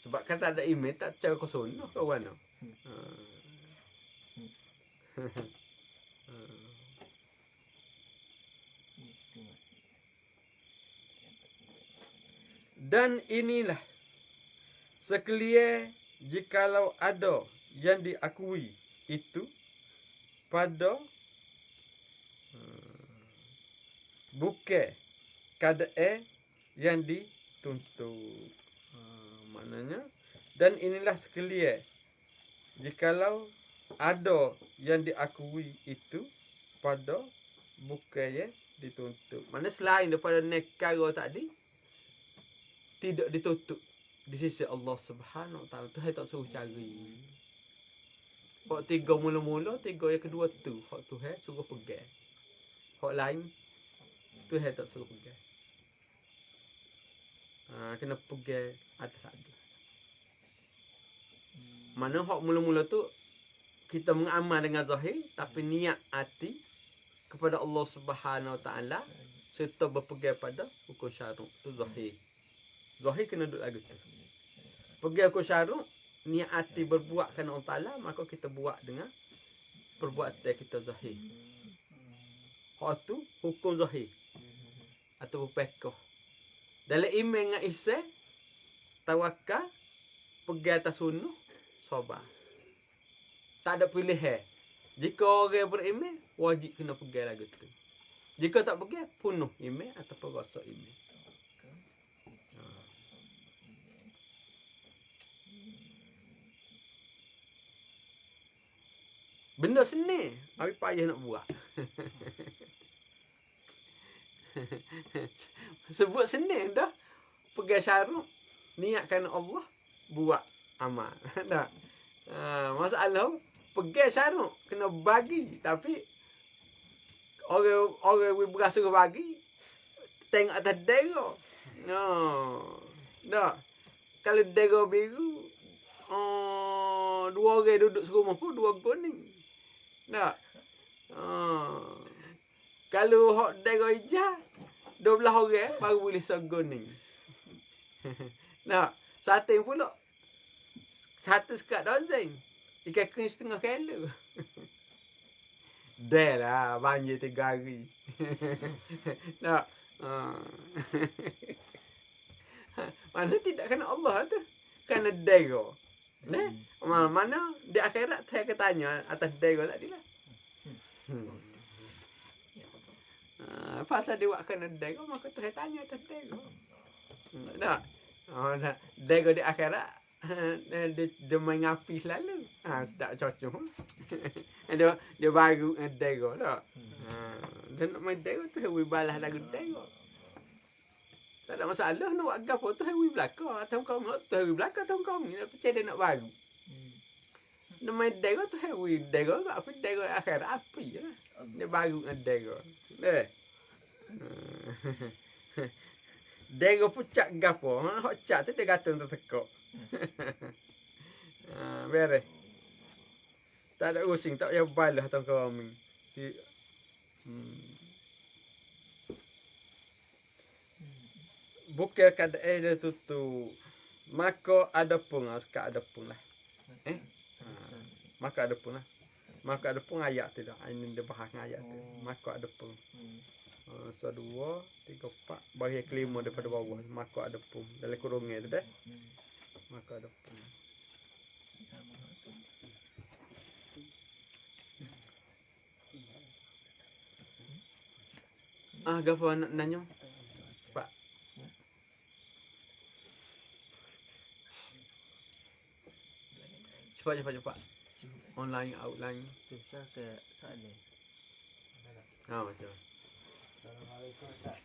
Sebab kan tak ada email, tak percaya ke sunnah ke mana. Dan inilah sekalian jikalau ada yang diakui itu pada bukan keadaan yang dituntut. Maknanya dan inilah sekalian jikalau ada yang diakui itu pada bukan yang dituntut. Maknanya selain daripada nekara tadi tidak ditutup di sisi Allah Subhanahu Wa Taala. Tuhan tak suruh cari. Hak tiga mula-mula, tiga yang kedua tu hak Tuhan suruh pegang. Hak lain Tuhan tak suruh pegang. Kena pegang atas hati. Mana hak mula-mula tu kita mengamal dengan zahir tapi niat hati kepada Allah Subhanahu Wa Taala serta berpegang pada hukum syarak tu zahir. Zahir kena duduk lagu tu. Pegang hukum syarak, niat hati berbuat kerana Allah Taala, maka kita buat dengan perbuatan kita zahir. Hak tu hukum zahir atau fiqh. Dalam iman dengan ihsan, tawakal, pegang atas sunnah, sabar. Tak ada pilihan. Jika orang beriman, wajib kena pegang lagu tu. Jika tak pegang, penuh iman ataupun rasa iman. Benda seni, tapi payah nak buat. Sebut seni dah. Pegang syarat, niatkan Allah, buat amal. Dah. Masalah pegang syarat kena bagi, tapi orang berasa bagi tengok atas dera. Dah. Kalau dera biru, dua orang duduk serumah pun dua kuning. Dah. Kalau hak dera hijau 12 orang baru boleh seguning. Nah, satu pula satu sekat dozen. Ikan kering setengah kilo. Dah lah, banjir 3 hari. Nah. Mana tidak kena Allah tu. Kena dera. Mana di akhirat saya akan tanya atas dera tadi lah. Pasal dia buat kena dera, maka saya tanya atas dera. Tak? Dera di akhirat, dia main api selalu. Sedap cocok. Dia baru dera tak? Dia nak main dera tu, dia balas lagu dera. Tak ada masalah nak buat gapo tu, dia belakang. Atau kau nak tu, dia belakang atau kau ni. Nak percaya dia nak baru. Dia main dera tu, dia dera tak? Apa dera akhirat api lah. Dia baru dera. Dera pucat gapo? Hak cat tu dia gantung tertekuk. Beres. Tak ada using, tak payah balas tau kami. Bukan keadaan dia tutup. Maka ada pun sekat ada pun lah. Maka ada pun lah. Maka ada pun ayat tu dah. Ini dia bahas ayat tu. Maka ada pun. 1, 2, 3, 4. Bagi kelima daripada bawah. Maka ada pun. Dalam kurungnya tu dah. Maka ada pun. Gapo nak nanya? Pak. Cepat. Online, outline. Saya ke soalan. Macam. Assalamualaikum Ustaz.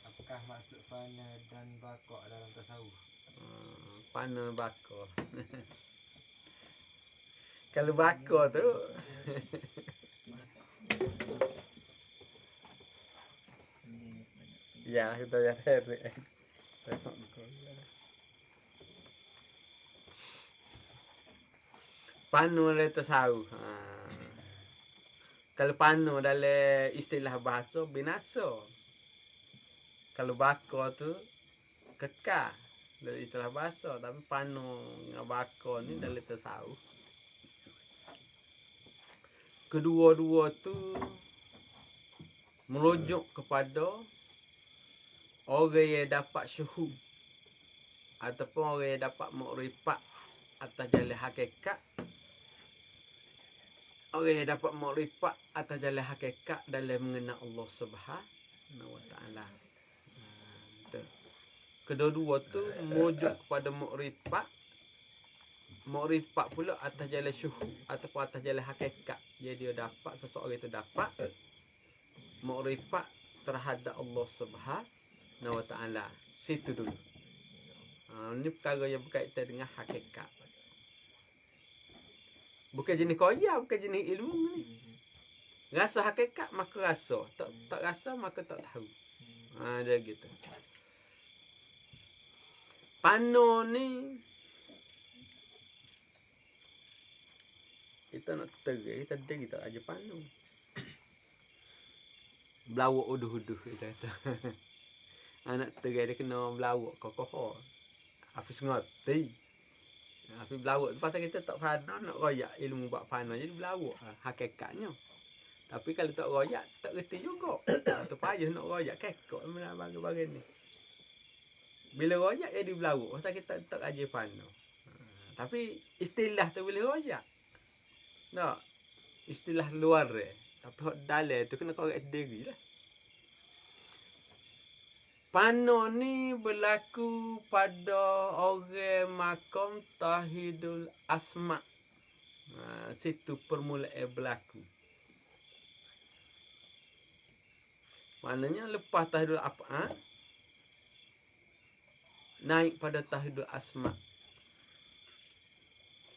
Apakah maksud fana dan baqa dalam tasawuf? Fana baqa. Kalau baqa tu ya, kita ya hari. Panu le tasawuf. Kalau panu dalam istilah bahasa binasa. Kalau baka tu kekal dalam istilah bahasa, tapi panu dengan baka ni dalam tasawuf. Kedua-dua tu merujuk kepada orang yang dapat syuhud ataupun orang yang dapat makrifat atas jalan hakikat. Orang yang dapat makrifat atas jalan hakikat dalam mengenal Allah Subhanahu Wa Taala. Kedua-dua tu merujuk kepada makrifat. Makrifat pula atas jalan syuhud ataupun atas jalan hakikat. Jadi dia dapat, seseorang itu dapat makrifat terhadap Allah Subhanahu Wa Taala. Situ dulu. Ini perkara yang berkaitan dengan hakikat. Bukan jenis koya, bukan jenis ilmu ni. Rasa hakikat maka rasa, tak rasa maka tak tahu. Dia gitu. Pano ni kita nak terai, kita ada kita aja pano. Belawak uduh-uduh kita kata. Anak terai dia kena belawak kokoh. Hafiz ngerti. Hafiz belawak tu pasal kita tak pano nak royak ilmu buat pano jadi belawak hakikatnya. Tapi kalau tak royak tak reti juga. Tu payah nak royak kekok bagi ni. Bila royak jadi belawak pasal kita tak aja pano. Tapi istilah tu boleh royak. Tak. Istilah luar tapi hak dalam tu kena korek sendiri lah. Pano ni berlaku pada orang makam Tauhidul Asma. Situ permulaan berlaku. Maknanya lepas Tauhidul Af'al naik pada Tauhidul Asma.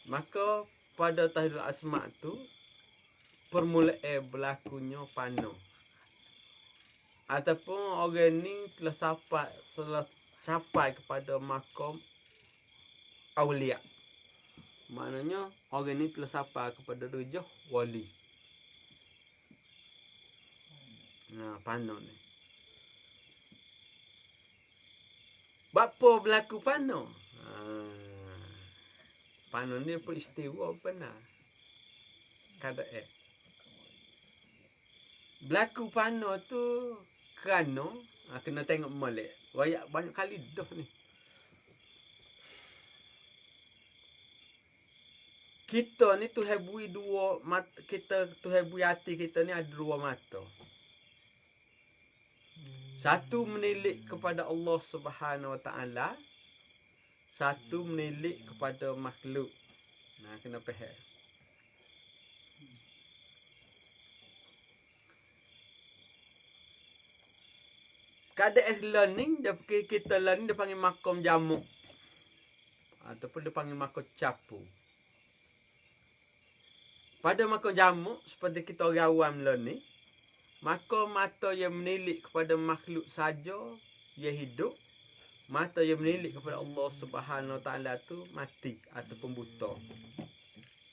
Maka pada Tauhidul Asma tu permulaan berlakunya pano. Ataupun orang ni telah sampai kepada makam awliya. Maknanya orang ni telah sampai kepada darjah wali. Nah, pano ni. Bapa berlaku pano? Pano ni peristiwa benar. Keadaan. Berlaku pano tu kerana kena tengok molek. Royak banyak kali dah ni. Kita ni Tuhan bui dua mata, kita Tuhan bui hati kita ni ada dua mata. Satu menilik kepada Allah Subhanahu Wa Taala, satu menilik kepada makhluk. Nah, kena faham. Keadaan learning, kita learning dia panggil makom jamuk. Ataupun dia panggil makom capu. Pada makom jamuk, seperti kita orang awam learning, maka mata yang menilik kepada makhluk saja, yang hidup. Mata yang menilik kepada Allah Subhanahu Wa Taala tu mati ataupun buta.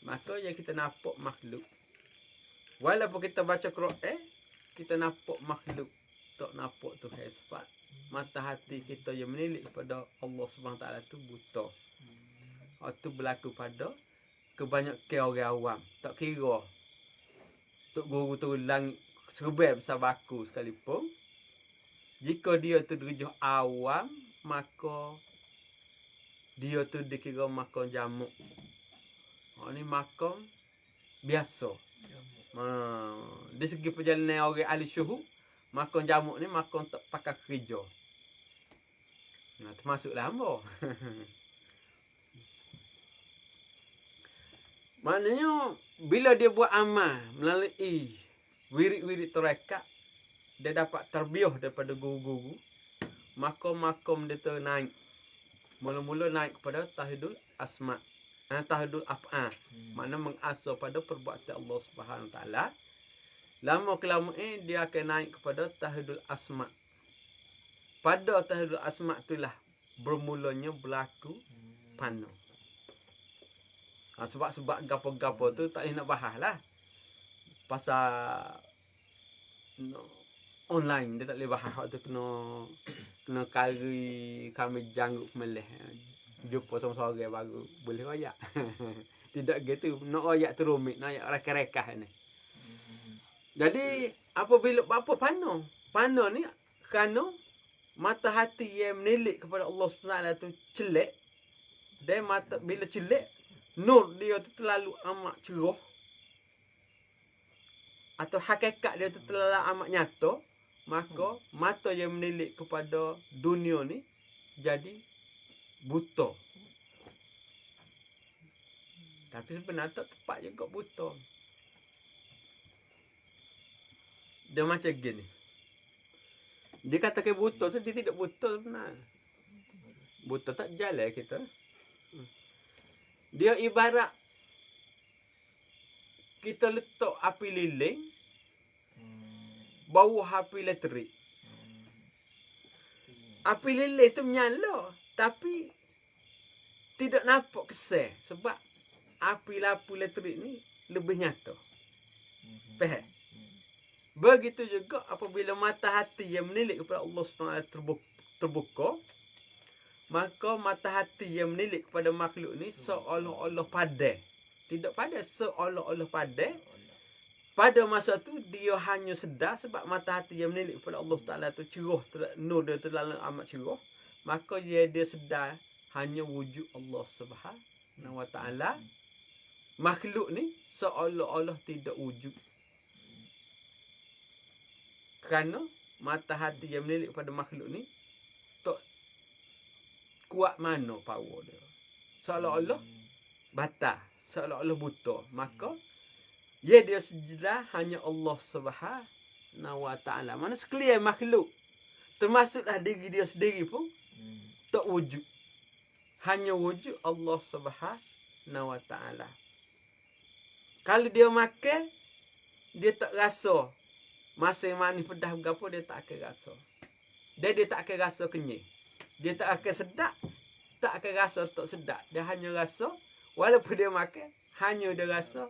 Maka yang kita nampak makhluk. Walaupun kita baca Quran, kita nampak makhluk. Tak nampak Tuhan sebab mata hati kita yang menilik kepada Allah Subhanahu Taala tu buta. Itu berlaku pada kebanyakan orang awam. Tak kira tok guru tu lang serba besar baku sekalipun. Jika dia tu derajah awam, maka dia tu dikira makam jamuk. Ni makam biasa. Di segi perjalanan orang ahli syuhud, makam jamuk ni makam tak pakai kerja. Nah, termasuklah hamba. Maknanya bila dia buat amal melalui wirid-wirid tarekat, dia dapat terbiah daripada guru-guru, maka makam dia tu naik. Mula-mula naik kepada Tauhidul Asma. Tauhidul Af'al. Makna mengasah pada perbuatan Allah Subhanahu Taala. Lama kelamaan dia akan naik kepada Tauhidul Asma. Pada Tauhidul Asma itulah bermulanya berlaku pano. Sebab gapo-gapo tu tak boleh nak bahas lah. Pasal online dia tak boleh bahas. Waktu kena kari kami janggut meleh. Jumpa sama orang baru boleh royak. Tidak gitu. Nak royak tu rumit. Nak royak rekah-rekah ni. Jadi apabila apa pano? Pano ni kerana mata hati yang menilik kepada Allah SWT tu celek. Dan mata bila celek, nur dia tu terlalu amat cerah. Atau hakikat dia tu terlalu amat nyata. Maka mata yang menilik kepada dunia ni jadi buta. Tapi sebenarnya tak tepat juga buta. Dia macam gini. Dia katakan buta tu, dia tidak buta sebenarnya. Buta tak jalan kita. Dia ibarat kita letak api lilin bawah api elektrik. Api lilin tu menyala, tapi tidak nampak kesan sebab api lampu elektrik ni lebih nyata. Faham? Begitu juga apabila mata hati yang menilik kepada Allah SWT terbuka, maka mata hati yang menilik kepada makhluk ni seolah-olah padai. Tidak padai, seolah-olah padai. Pada masa tu dia hanya sedar sebab mata hati yang menilik kepada Allah Taala tu cerah, nur dia terlalu amat cerah, maka dia sedar hanya wujud Allah Subhanahu Wa Taala. Makhluk ni seolah-olah tidak wujud. Kerana mata hati yang menilik pada makhluk ni tak kuat mana power dia. Seolah-olah batal, seolah-olah buta. Maka dia sedar hanya Allah Subhanahu Wa Taala. Mana sekalian makhluk termasuklah diri dia sendiri pun tak wujud. Hanya wujud Allah Subhanahu Wa Taala. Kalau dia makan, dia tak rasa. Masa manis pedas berapa dia tak akan rasa. Dia tak akan rasa kenyang. Dia tak akan sedap, tak akan rasa tak sedap. Dia hanya rasa, walaupun dia makan, hanya dia rasa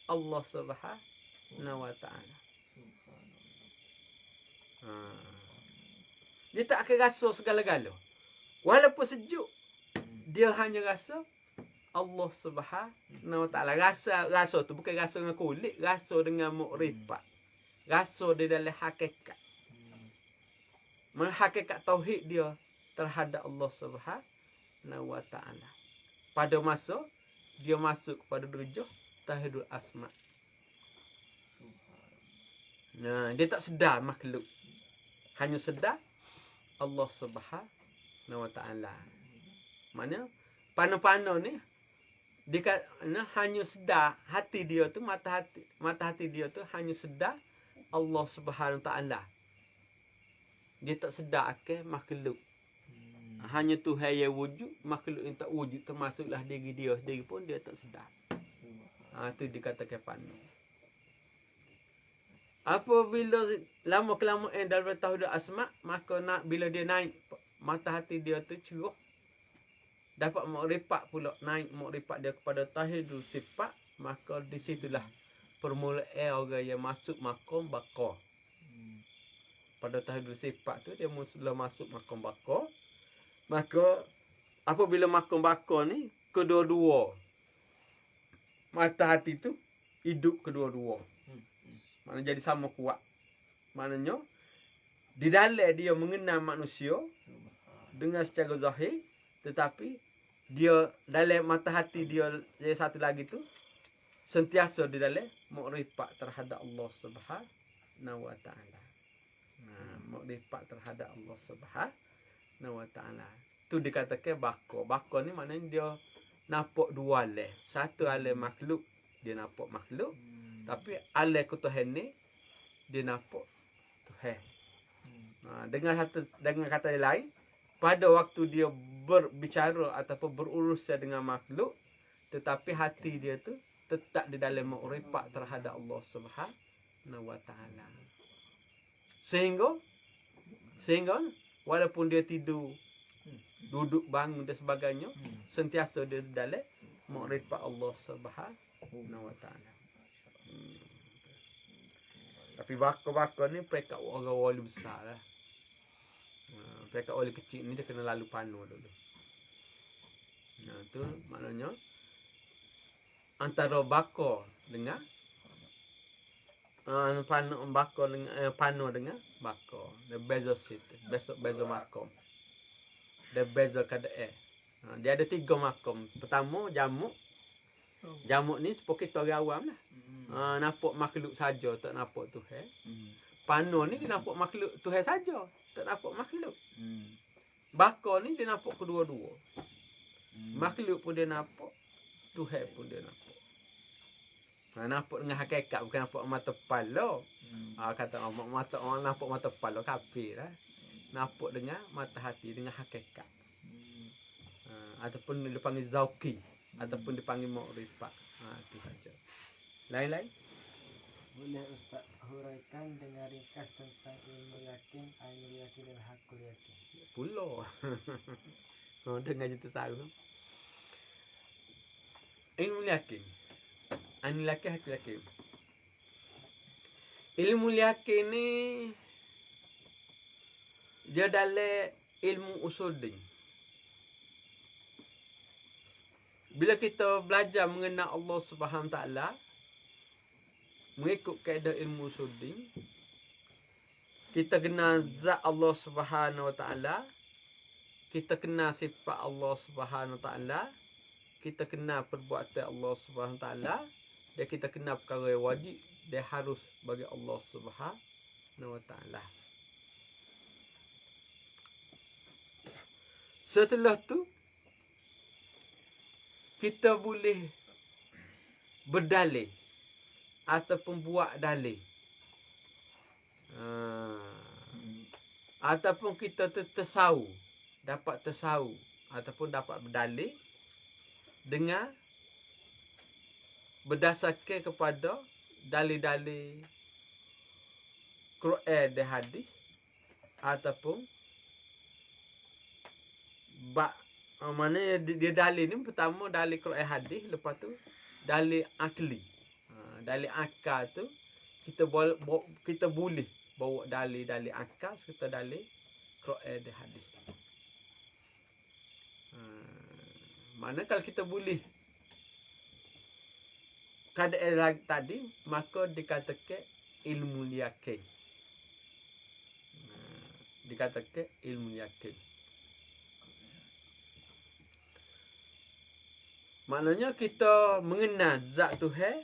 Allah Subhanahu Wa Taala. Dia tak akan rasa segala-gala. Walaupun sejuk, dia hanya rasa Allah Subhanahu Wa Taala. Rasa tu bukan rasa dengan kulit, rasa dengan mukrifat. Rasa di dalam hakikat. Hakikat tauhid dia terhadap Allah Subhanahu Wa Taala. Pada masa dia masuk kepada derajah tauhidul asma. Nah, dia tak sedar makhluk. Hanya sedar Allah Subhanahu Wa Taala. Maknanya pana-pana ni dia hanya sedar hati dia tu, mata hati dia tu hanya sedar Allah Subhanahu Wa Taala. Dia tak sedar akan makhluk. Hanya Tuhan yang wujud, makhluk yang tak wujud, termasuklah diri dia sendiri pun dia tak sedar. Itu dikatakan pandai. Apabila lama kelamaan dalam tauhid asma, maka bila dia naik mata hati dia tu cerah, dapat makrifat pula, naik makrifat dia kepada tauhidul sifat, maka di situlah permulaan orang yang masuk makom baqa. Pada tauhidul sifat tu dia mula masuk makom baqa. Maka apabila makom baqa ni kedua-dua mata hati tu hidup kedua-dua. Maknanya jadi sama kuat. Maknanya di dalam dia mengenal manusia dengan secara zahir, tetapi dia dalam mata hati dia yang satu lagi tu sentiasa di dalam makrifat terhadap Allah Subhanahu Wa Taala. Makrifat terhadap Allah Subhanahu Wa Taala. Tu dikatakan baqa. Baqa ni maknanya dia nampak dua alam. Satu alam makhluk, dia nampak makhluk. Tapi alam Tuhan ni dia nampak Tuhan. Dengan kata lain, pada waktu dia berbicara ataupun berurusan dengan makhluk, tetapi hati dia tu tetap di dalam makrifat terhadap Allah Subhanahu Wa Taala. Sehingga walaupun dia tidur, duduk, bangun dan sebagainya, sentiasa dia di dalam makrifat Allah Subhanahu Wa Taala. Tapi baka-baka ni pekat orang wali besar lah. Pekat wali kecil ni dia kena lalu panu dulu. Tu maknanya antara baka dengan panu dengan baka. Dia beza situ, beza makom. Dia beza keadaan. Dia ada 3 makom. Pertama jamuk. Jamuk ni seperti kita orang awam lah. Nampak makhluk saja, tak nampak Tuhan. Panu ni dia nampak makhluk Tuhan saja, tak nampak makhluk. Baka ni dia nampak kedua-dua. Makhluk pun dia nampak, Tuhan pun dia nampak. Nampak dengan hakikat, bukan nampak mata kepala. Kata orang nampak mata kepala, kafir lah. Nampak dengan mata hati, dengan hakikat. Ataupun dipanggil zauqi, ataupun dipanggil makrifat. Itu saja. Lain-lain? Boleh Ustaz huraikan dengan ringkas tentang ilmu yakin, ainul yakin dan hakul yakin? Pula. Dengar je tu saru. Ilmu yakin. Anu yakin hati yakin. Ilmu yakin ni dia dalam ilmu usul din. Bila kita belajar mengenal Allah Subhanahu Wa Taala, mengikut kaedah ilmu usul din, kita kenal zat Allah Subhanahu Wa Taala, kita kenal sifat Allah Subhanahu Wa Taala, kita kenal perbuatan Allah Subhanahu Wa Taala, dan kita kenal perkara yang wajib dan harus bagi Allah Subhanahu Wa Taala. Setelah tu kita boleh berdalil ataupun buat dalil. Ataupun kita tersahu, dapat tersahu ataupun dapat berdalil dengan berdasarkan kepada dalil-dalil Quran dan hadis ataupun mana dia dalil ni pertama dalil Quran hadis, lepas tu dalil akli. Dalil akal tu kita boleh bawa dalil akal serta dalil Quran dan hadis. Mana kalau kita boleh keadaan tadi, maka dikatakan ilmu yakin. Dikatakan ilmu yakin. Maknanya kita mengenal zat Tuhan,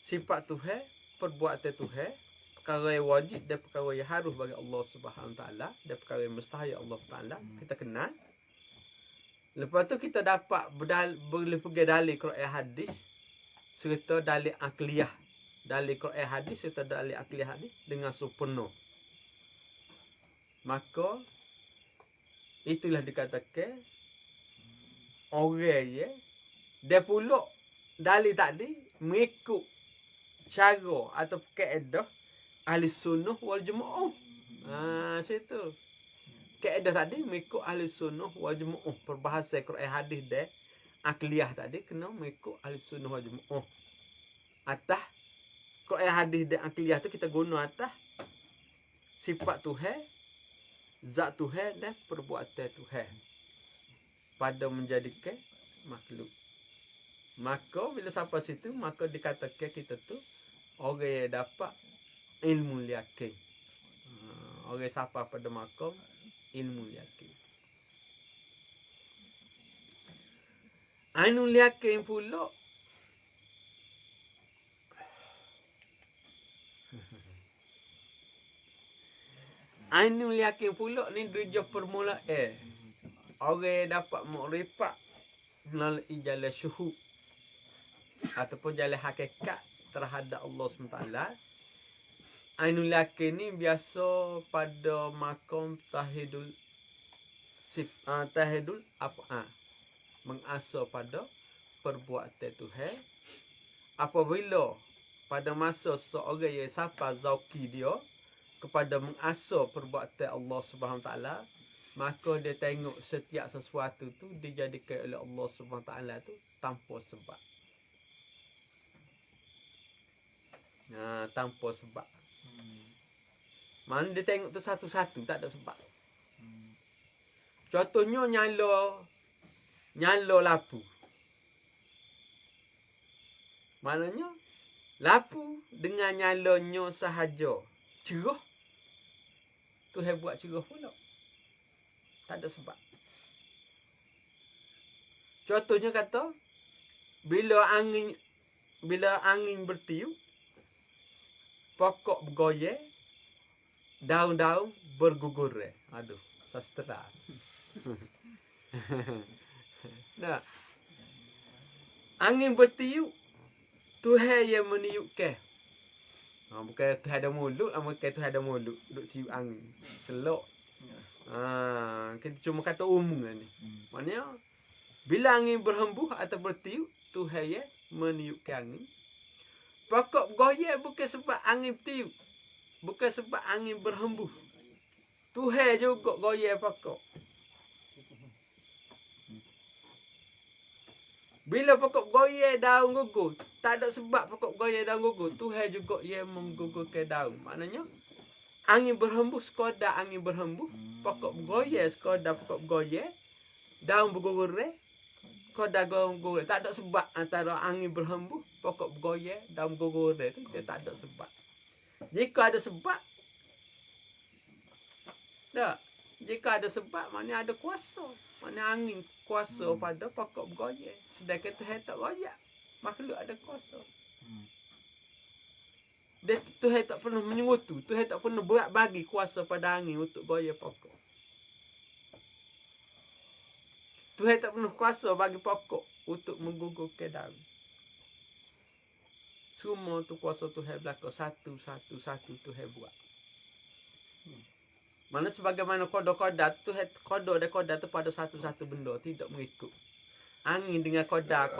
sifat Tuhan, perbuatan Tuhan, perkara yang wajib dan perkara yang harus bagi Allah Subhanahu Taala dan perkara yang mustahil Allah Taala kita kenal. Lepas tu kita dapat boleh pergi dalil Quran hadis serta dalil akliyah. Dalil Quran hadis serta dalil akliyah hadis dengan sempurna. Maka itulah dikatakan orang ya, dia pula dalil tadi mengikut cara atau kaedah ahli sunnah wal jamaah. Situ. Kaedah tadi mengikut ahli sunnah wal jamaah. Perbahasan Quran hadis dan akliyah tadi kena mengikut ahli sunnah wal jamaah. Atas Quran hadis dan akliyah tu kita guna atas sifat Tuhan, zat Tuhan dan perbuatan Tuhan pada menjadikan makhluk. Maka bila sampai situ, maka dikatakan kita tu orang yang dapat ilmu yakin. Orang sampai pada makam ilmu yakin. Anu yakin pula anu yakin pula ni tujuh permulaan. Orang yang dapat makrifat melalui jalan syuhud ataupun jalan hakikat terhadap Allah SWT. Ainul yakin ni biasa pada makam tahidul apa? Mengasah pada perbuatan Tuhan. Apabila pada masa seorang yang sampai zauki dia kepada mengasah perbuatan Allah Subhanahu Taala, maka dia tengok setiap sesuatu tu dijadikan oleh Allah Subhanahu Taala tu tanpa sebab. Tanpa sebab. Mana dia tengok tu satu-satu tak ada sebab. Contohnya nyala lampu. Maknanya lampu dengan nyalanya sahaja cerah, Tuhan buat cerah pula. Tak ada sebab. Contohnya kata bila angin bertiup, pokok bergoyang, daun-daun bergugur. Aduh, sastra. Nah, angin bertiup, Tuhan yang meniupkan. Bukan Tuhan ada mulut, bukan Tuhan ada mulut duk tiup angin. Selok. Kita cuma kata umum ni. Maknanya bila angin berhembus atau bertiup, Tuhan yang meniupkan angin. Pokok bergoyang bukan sebab angin bertiup, bukan sebab angin berhembus. Tuhan juga goyang pokok. Bila pokok goyang daun gugur, tak ada sebab pokok goyang daun gugur. Tuhan juga yang menggugurkan daun. Maknanya angin berhembus, sekadar angin berhembus, pokok goyang sekadar pokok goyang, daun bergugur, sekadar gugur. Tak ada sebab antara angin berhembus, pokok goyang, daun bergugur tu dia tak ada sebab. Jika ada sebab, tak. Jika ada sebab, maknanya ada kuasa. Maknanya angin kuasa pada pokok bergoyang. Sedangkan Tuhan tak goyang. Makhluk ada kuasa. Tuhan tak pernah menyurutu. Tuhan tak pernah berat bagi kuasa pada angin untuk goyang pokok. Tuhan tak pernah kuasa bagi pokok untuk menggugurkan daun. Semua tu kuasa Tuhan belaka. Satu Tuhan buat. Mana sebagaimana koda-koda tu, koda dan koda tu pada satu-satu benda, tidak mengikut. Angin dengan koda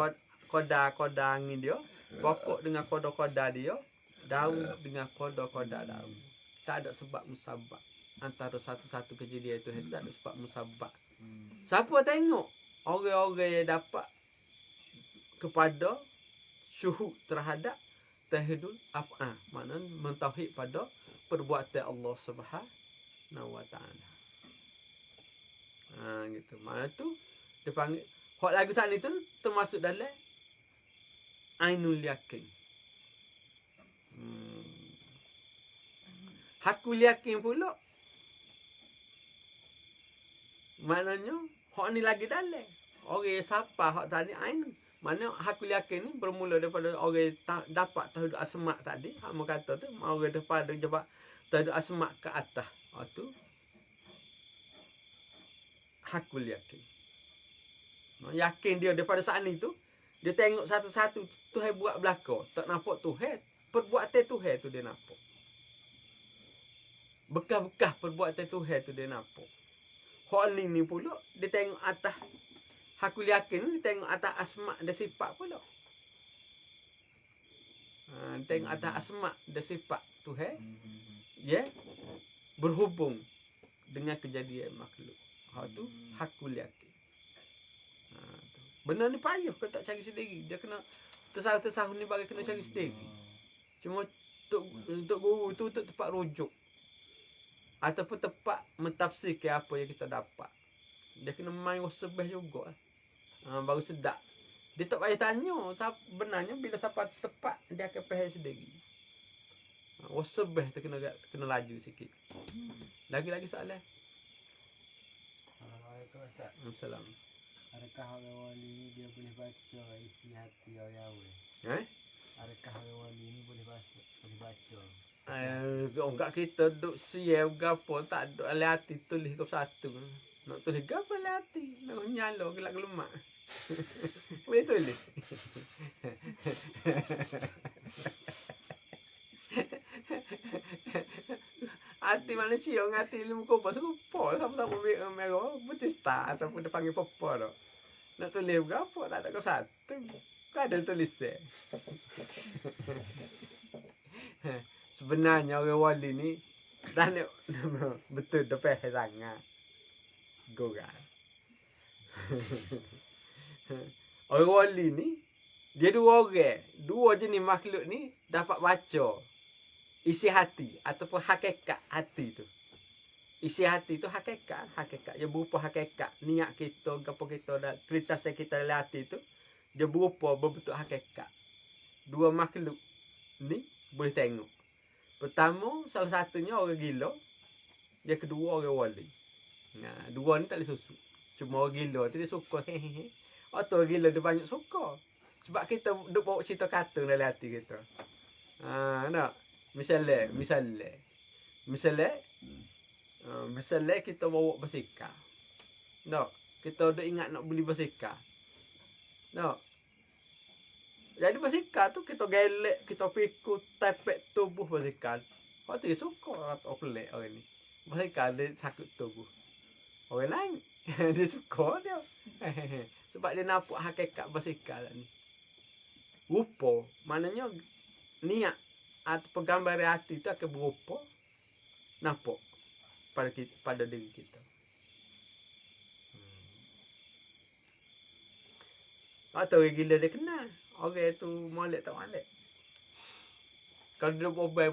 angin dia, pokok dengan koda dia, daun dengan koda daun. Tak ada sebab musabab. Antara satu-satu kejadian itu tak ada sebab musabab. Siapa tengok orang-orang yang dapat kepada syuhud terhadap tauhidul af'al, maknanya mentauhid pada perbuatan Allah Subhanahu wa ta'ala. Gitu. Mana tu dia panggil hak lagu sana tu termasuk dalam ainul yakin. Hakul yakin pula. Maknanya hak ni lagi dalam. Orang siapa hak tadi ain. Mana hakul yakin ni bermula daripada orang dapat tauhid asma tadi. Hak mau kata tu orang daripada jawab tauhid asma ke atas. Hak tu hakul yakin. Yakin dia daripada saat ni tu, dia tengok satu-satu Tuhan buat belaka. Tak nampak Tuhan. Perbuatan Tuhan tu dia nampak. Bekas-bekas perbuatan Tuhan tu dia nampak. Hak ni pula, dia tengok atas hakul yakin, dia tengok atas asma dan sifat pula. Tengok atas asma dan sifat Tuhan. Ya. Berhubung dengan kejadian makhluk. Hak tu hakul yakin. Benda ni payah kau tak cari sendiri. Dia kena tersahun ni bagi kena cari sendiri. Cuma untuk guru tu untuk tempat rujuk. Ataupun tempat mentafsirkan apa yang kita dapat. Dia kena main wasbah juga. Baru sedap. Dia tak payah tanya. Benarnya bila sampai tepat dia akan faham sendiri. Wasbah tu kena laju sikit. Lagi-lagi soalan. Assalamualaikum Ustaz. Assalamualaikum. Adakah orang wali ni dia boleh baca isi hati orang? Adakah orang wali ni boleh baca? Enggak kita duk siap gapo tak ada oleh hati tulis kau satu. Nak tulis gapo oleh hati? Nak nyalo gelak lemak. Boleh tulis. Hati manusia ngati ilmu kupas rupa sama-sama merah betista ataupun dia panggil popo tu. Nak tulis berapa tak ada kau satu. Kau ada tulis Sebenarnya orang wali ni dah nak betul depan sangat. Gogal. Orang wali ni dia dua orang, dua jenis makhluk ni dapat baca isi hati ataupun hakikat hati tu. Isi hati tu hakikat dia berupa hakikat niat kita gapo kita dah kritisan kita dalam hati tu dia berupa berbentuk hakikat. Dua makhluk ni boleh tengok. Pertama salah satunya orang gila, yang kedua orang wali. Nah, dua ni tak boleh susu. Cuma orang gila tu dia suka hehehe. Atau orang gila dia banyak suka. Sebab kita duk bawa cerita kartun dalam hati kita. Nak Misalnya kita bawa basikal. No, kita dah ingat nak beli basikal. No. Jadi basikal tu kita gelek, kita pikul tepek tubuh basikal. Kau tu suka atau pelik orang ni. Basikal dia sakit tubuh. Orang lain dia suka dia. Sebab dia nampak hakikat basikal ni. Rupa, maknanya niat atau penggambaran hati itu akan berupa nampak pada diri kita. Atau orang gila dia kenal. Orang tu molek tak molek. Kalau dia bobai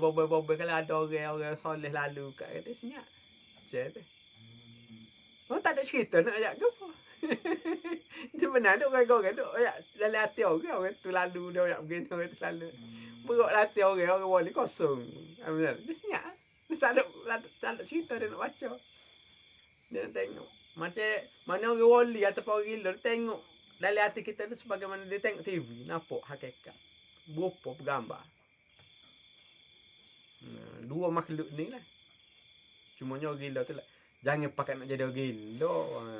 kalau ada orang soleh lalu kat dia senyap. Macam tu. Orang tak ada cerita nak ajak ke apa. Dia benar ada orang-orang tu ajak dalam hati orang tu lalu dia ajak begini orang tu lalu. Berok hati orang boleh kosong. Benar. Dia senyap. Dia tak ada cerita dia nak baca. Dia nak tengok. Macam mana orang wali ataupun orang gila dia tengok dalam hati kita tu sebagaimana dia tengok TV, nampak hakikat. Berupa bergambar. Dua makhluk ni lah. Cumanya orang gila tu lah. Jangan pakai nak jadi orang gila.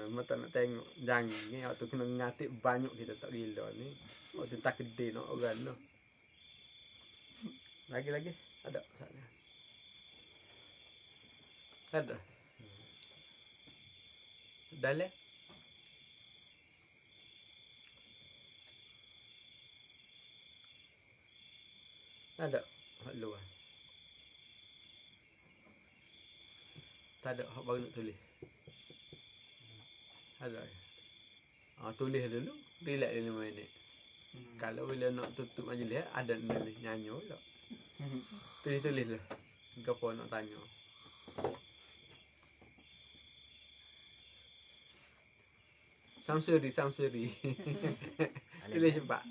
Mata nak tengok. Jangan. Waktu kena ngatik banyak kita tak gila ni. Waktu tak kedai nak orang tu. Lagi-lagi. Ada. Ada. Dalam. Ada. Hak luar. Tak ada hak baru nak tulis. Ada. Tulis dulu. Relax dia 5 minit. Kalau bila nak tutup majlis ada nulis nyanyi pula. Tulis lah. Gapo nak tanya. Samsuri. Tulis cepat.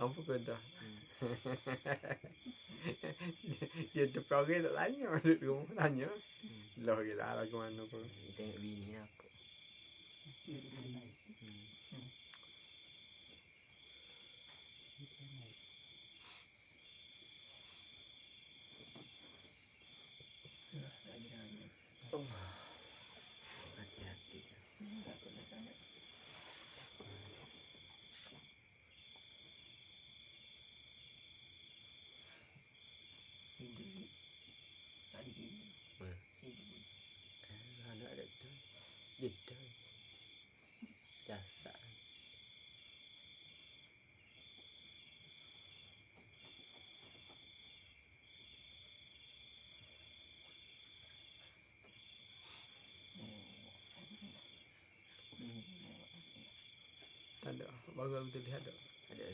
Apa kau dah? Dia depan orang tak tanya. Duduk di rumah tanya. Lah gila lah ke mana pun. Tengok bini apa. Hati-hati. Anak ada tu. Jeda. Jasa. Tak ada. Baru tu lihat ada. Ada.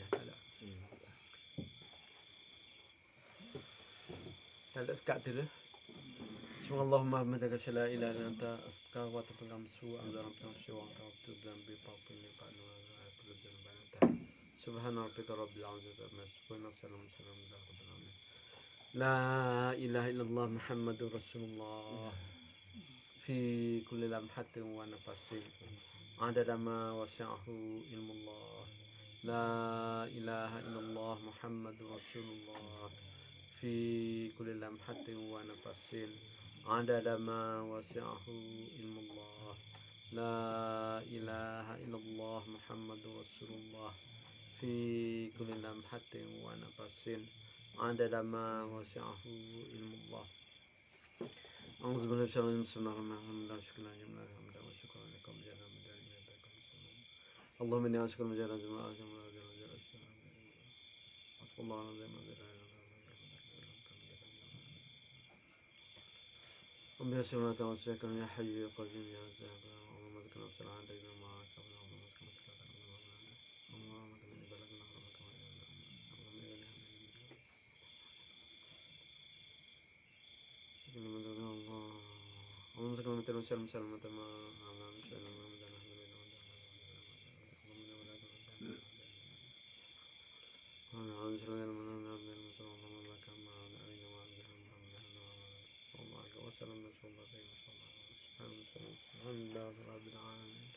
Tak ada sekat tu lah. Bismillahirrahmanirrahim. Madaka la ilaha illa anta astaghfiruka wa atubu ilaik. Subhana rabbika rabbil izzati amma yasifun wa salamun ala al-mursalin. La ilaha illallah Muhammadur Rasulullah. Fi kulli lamhatin wa nafasin. Adada ma wasi'ahu ilmullah. La ilaha illallah Muhammadur Rasulullah. Fi kulli lamhatin wa nafasin. Adada ma wasi'ahu ilmullah. La ilaha illallah Muhammadur Rasulullah. Fi kulli lamhatin wa nafasin. Adada ma wasi'ahu ilmullah. أعوذ بالله من الشيطان الرجيم بسم الله الرحمن الرحيم لا شكرا جميعا الحمد لله وشكرا لكم جل اللهم إني أشكر مجال الجماعة حسب الله العظيم رب يسر توسلك يا حي يا قيوم يا رزاق اللهم اذكرنا في الصلاة دائما معك اللهم اذكرنا في الصلاة اللهم اذكرنا بلغنا اللهم اذكرنا مثل وسلم سلمة ما أمام سلم الحمد لله رب العالمين.